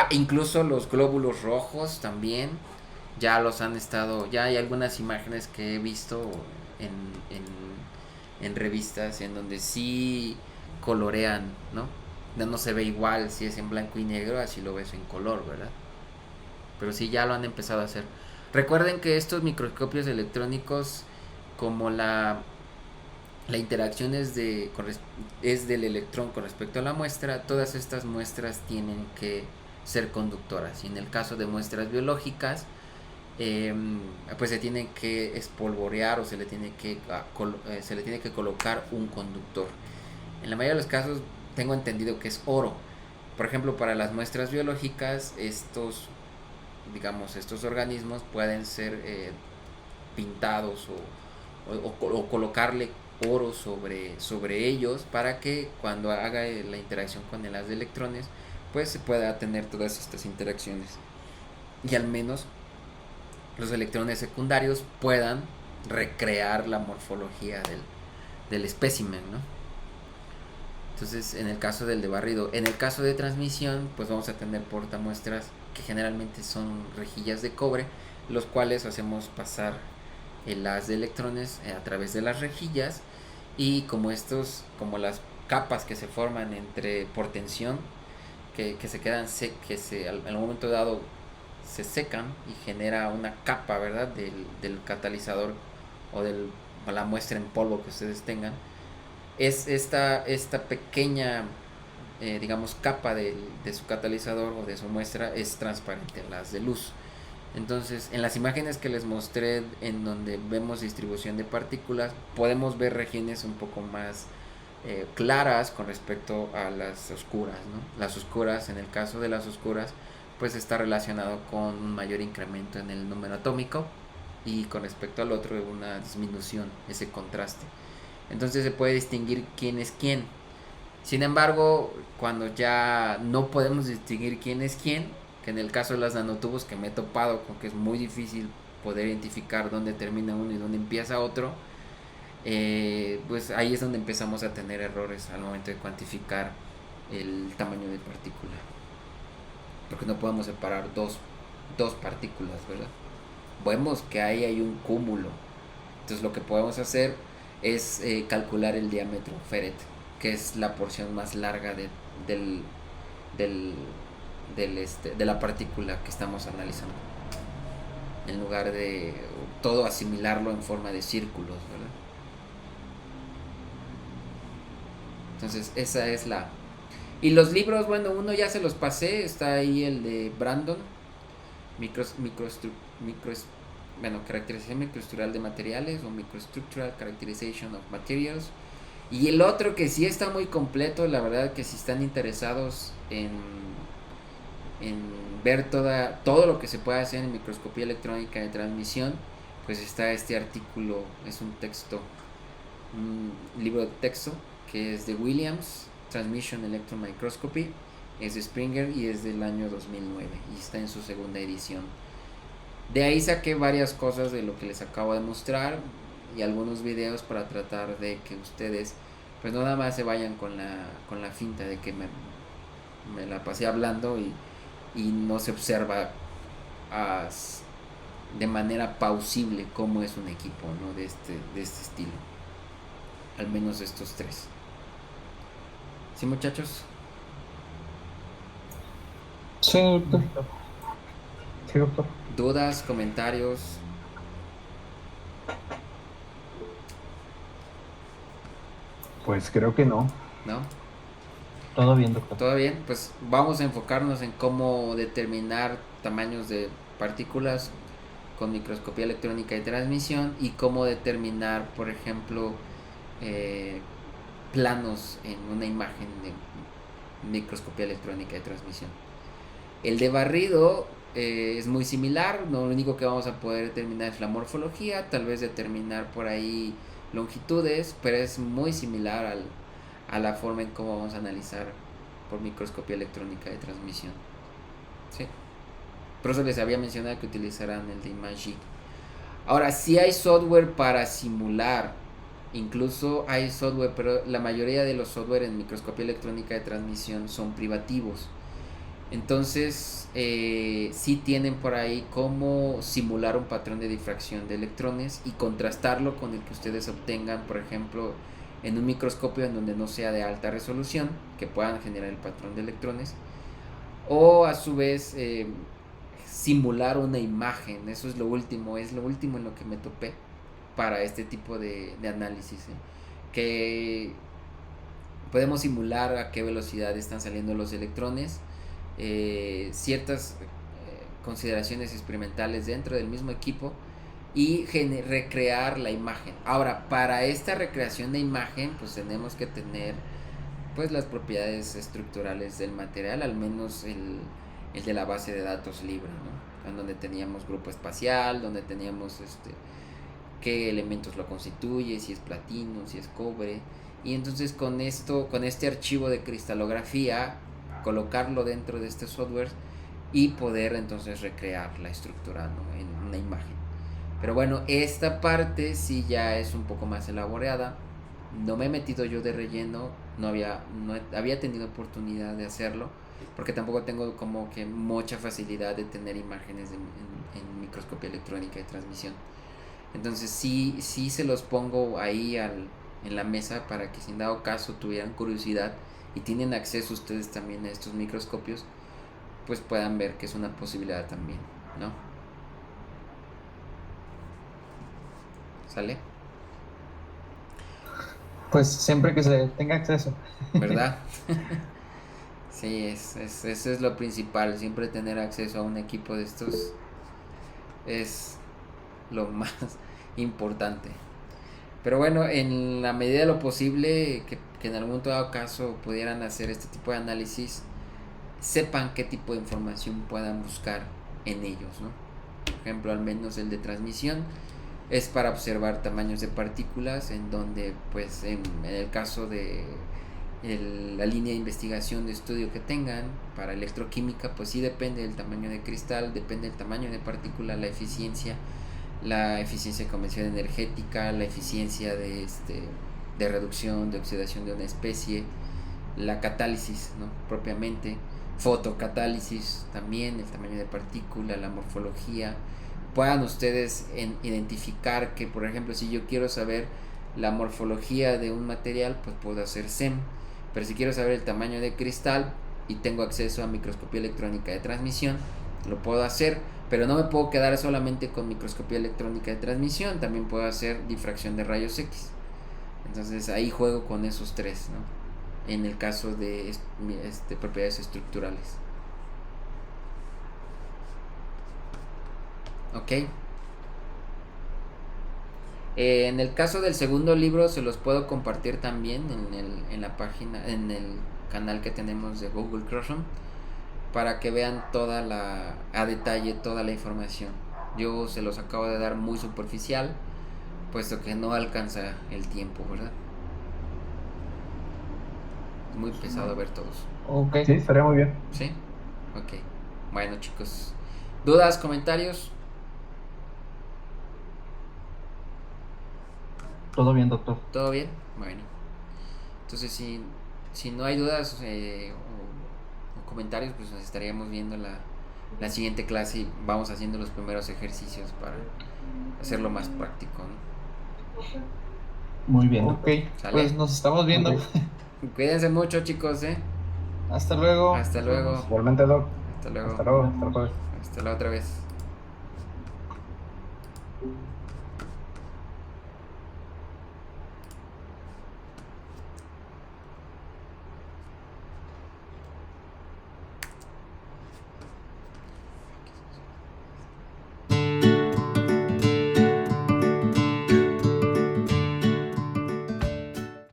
incluso los glóbulos rojos también ya los han estado, ya hay algunas imágenes que he visto en revistas en donde sí colorean, ¿no? No se ve igual si es en blanco y negro, así lo ves en color, ¿verdad? Pero sí ya lo han empezado a hacer. Recuerden que estos microscopios electrónicos, como la interacción es del electrón con respecto a la muestra, todas estas muestras tienen que ser conductoras, y en el caso de muestras biológicas, pues se tiene que espolvorear, o se le tiene que colocar un conductor. En la mayoría de los casos tengo entendido que es oro. Por ejemplo, para las muestras biológicas, estos organismos pueden ser pintados o colocarle oro sobre ellos para que cuando haga la interacción con el haz de electrones pues se pueda tener todas estas interacciones y al menos los electrones secundarios puedan recrear la morfología del espécimen, ¿no? Entonces, en el caso del de barrido, en el caso de transmisión, pues vamos a tener portamuestras que generalmente son rejillas de cobre, los cuales hacemos pasar el haz de electrones a través de las rejillas y como las capas que se forman entre por tensión, que se quedan al momento dado se secan y genera una capa, ¿verdad? del catalizador o la muestra en polvo que ustedes tengan. Es esta pequeña digamos capa de su catalizador o de su muestra es transparente a las de luz. Entonces en las imágenes que les mostré en donde vemos distribución de partículas podemos ver regiones un poco más claras con respecto a las oscuras, ¿no? Las oscuras, en el caso de las oscuras, pues está relacionado con un mayor incremento en el número atómico y con respecto al otro una disminución, ese contraste. Entonces se puede distinguir quién es quién. Sin embargo, cuando ya no podemos distinguir quién es quién, que en el caso de las nanotubos que me he topado con que es muy difícil poder identificar dónde termina uno y dónde empieza otro, pues ahí es donde empezamos a tener errores al momento de cuantificar el tamaño de partícula, porque no podemos separar dos partículas, ¿verdad? Vemos que ahí hay un cúmulo, entonces lo que podemos hacer es calcular el diámetro Feret, que es la porción más larga de la partícula que estamos analizando, en lugar de todo asimilarlo en forma de círculos, ¿verdad? Entonces esa es la... Y los libros, bueno, uno ya se los pasé, está ahí el de Brandon, caracterización microestructural de materiales o Microstructural Characterization of Materials. Y el otro que sí está muy completo, la verdad que si están interesados en ver todo lo que se puede hacer en microscopía electrónica de transmisión, pues está este artículo, es un libro de texto que es de Williams, Transmission Electron Microscopy, es de Springer y es del año 2009 y está en su segunda edición. De ahí saqué varias cosas de lo que les acabo de mostrar y algunos videos para tratar de que ustedes pues no nada más se vayan con la finta de que me la pasé hablando y no se observa de manera pausible cómo es un equipo, ¿no? de este estilo, al menos estos tres. ¿Sí, muchachos? Sí, doctor. Sí, doctor. ¿Dudas, comentarios? Pues creo que no. ¿No? Todo bien, doctor. ¿Todo bien? Pues vamos a enfocarnos en cómo determinar tamaños de partículas con microscopía electrónica de transmisión y cómo determinar, por ejemplo, planos en una imagen de microscopía electrónica de transmisión. El de barrido es muy similar, lo único que vamos a poder determinar es la morfología, tal vez determinar por ahí longitudes, pero es muy similar a la forma en cómo vamos a analizar por microscopía electrónica de transmisión. ¿Sí? Por eso les había mencionado que utilizarán el de ImageG. Ahora, sí hay software para simular, incluso hay software, pero la mayoría de los software en microscopía electrónica de transmisión son privativos. Entonces, sí tienen por ahí cómo simular un patrón de difracción de electrones y contrastarlo con el que ustedes obtengan, por ejemplo, en un microscopio en donde no sea de alta resolución, que puedan generar el patrón de electrones, o a su vez simular una imagen. Eso es lo último en lo que me topé para este tipo de análisis, que podemos simular a qué velocidad están saliendo los electrones, ciertas consideraciones experimentales dentro del mismo equipo y recrear la imagen. Ahora, para esta recreación de imagen pues tenemos que tener pues las propiedades estructurales del material, al menos el de la base de datos Libra, ¿no? En donde teníamos grupo espacial, donde teníamos qué elementos lo constituye, si es platino, si es cobre. Y entonces con esto, con este archivo de cristalografía, colocarlo dentro de este software y poder entonces recrear la estructura, ¿no?, en una imagen. Pero bueno, esta parte sí ya es un poco más elaborada. No me he metido yo de relleno, no había tenido oportunidad de hacerlo, porque tampoco tengo como que mucha facilidad de tener imágenes en microscopía electrónica de transmisión. Entonces sí se los pongo ahí en la mesa para que si en dado caso tuvieran curiosidad y tienen acceso ustedes también a estos microscopios, pues puedan ver que es una posibilidad también, ¿no? ¿Sale? Pues siempre que se tenga acceso. ¿Verdad? Sí, eso es lo principal, siempre tener acceso a un equipo de estos es lo más importante. Pero bueno, en la medida de lo posible que en algún dado caso pudieran hacer este tipo de análisis, sepan qué tipo de información puedan buscar en ellos, ¿no? Por ejemplo, al menos el de transmisión es para observar tamaños de partículas, en donde pues en el caso de la línea de investigación de estudio que tengan para electroquímica, pues sí depende del tamaño de cristal, depende del tamaño de partícula, la eficiencia de conversión energética, la eficiencia de reducción, de oxidación de una especie, la catálisis, ¿no?, propiamente, fotocatálisis también, el tamaño de partícula, la morfología. Puedan ustedes identificar que, por ejemplo, si yo quiero saber la morfología de un material, pues puedo hacer SEM, pero si quiero saber el tamaño de cristal y tengo acceso a microscopía electrónica de transmisión, lo puedo hacer, pero no me puedo quedar solamente con microscopía electrónica de transmisión, también puedo hacer difracción de rayos X. Entonces ahí juego con esos tres, ¿no?, en el caso de propiedades estructurales. Ok. En el caso del segundo libro se los puedo compartir también en la página, en el canal que tenemos de Google Classroom, para que vean a detalle toda la información. Yo se los acabo de dar muy superficial, puesto que no alcanza el tiempo, ¿verdad? Es muy pesado ver todos. Ok. Sí, estaría muy bien. ¿Sí? Ok. Bueno, chicos. ¿Dudas, comentarios? Todo bien, doctor. ¿Todo bien? Bueno. Entonces, si no hay dudas o comentarios, pues nos estaríamos viendo la siguiente clase y vamos haciendo los primeros ejercicios para hacerlo más práctico, ¿no? Muy bien. Ok, ¿Sale? pues nos estamos viendo. Ok. Cuídense mucho, chicos, ¿eh? Hasta luego. Hasta luego. Igualmente, doc. Hasta luego. Hasta luego. Hasta luego. Hasta la otra vez.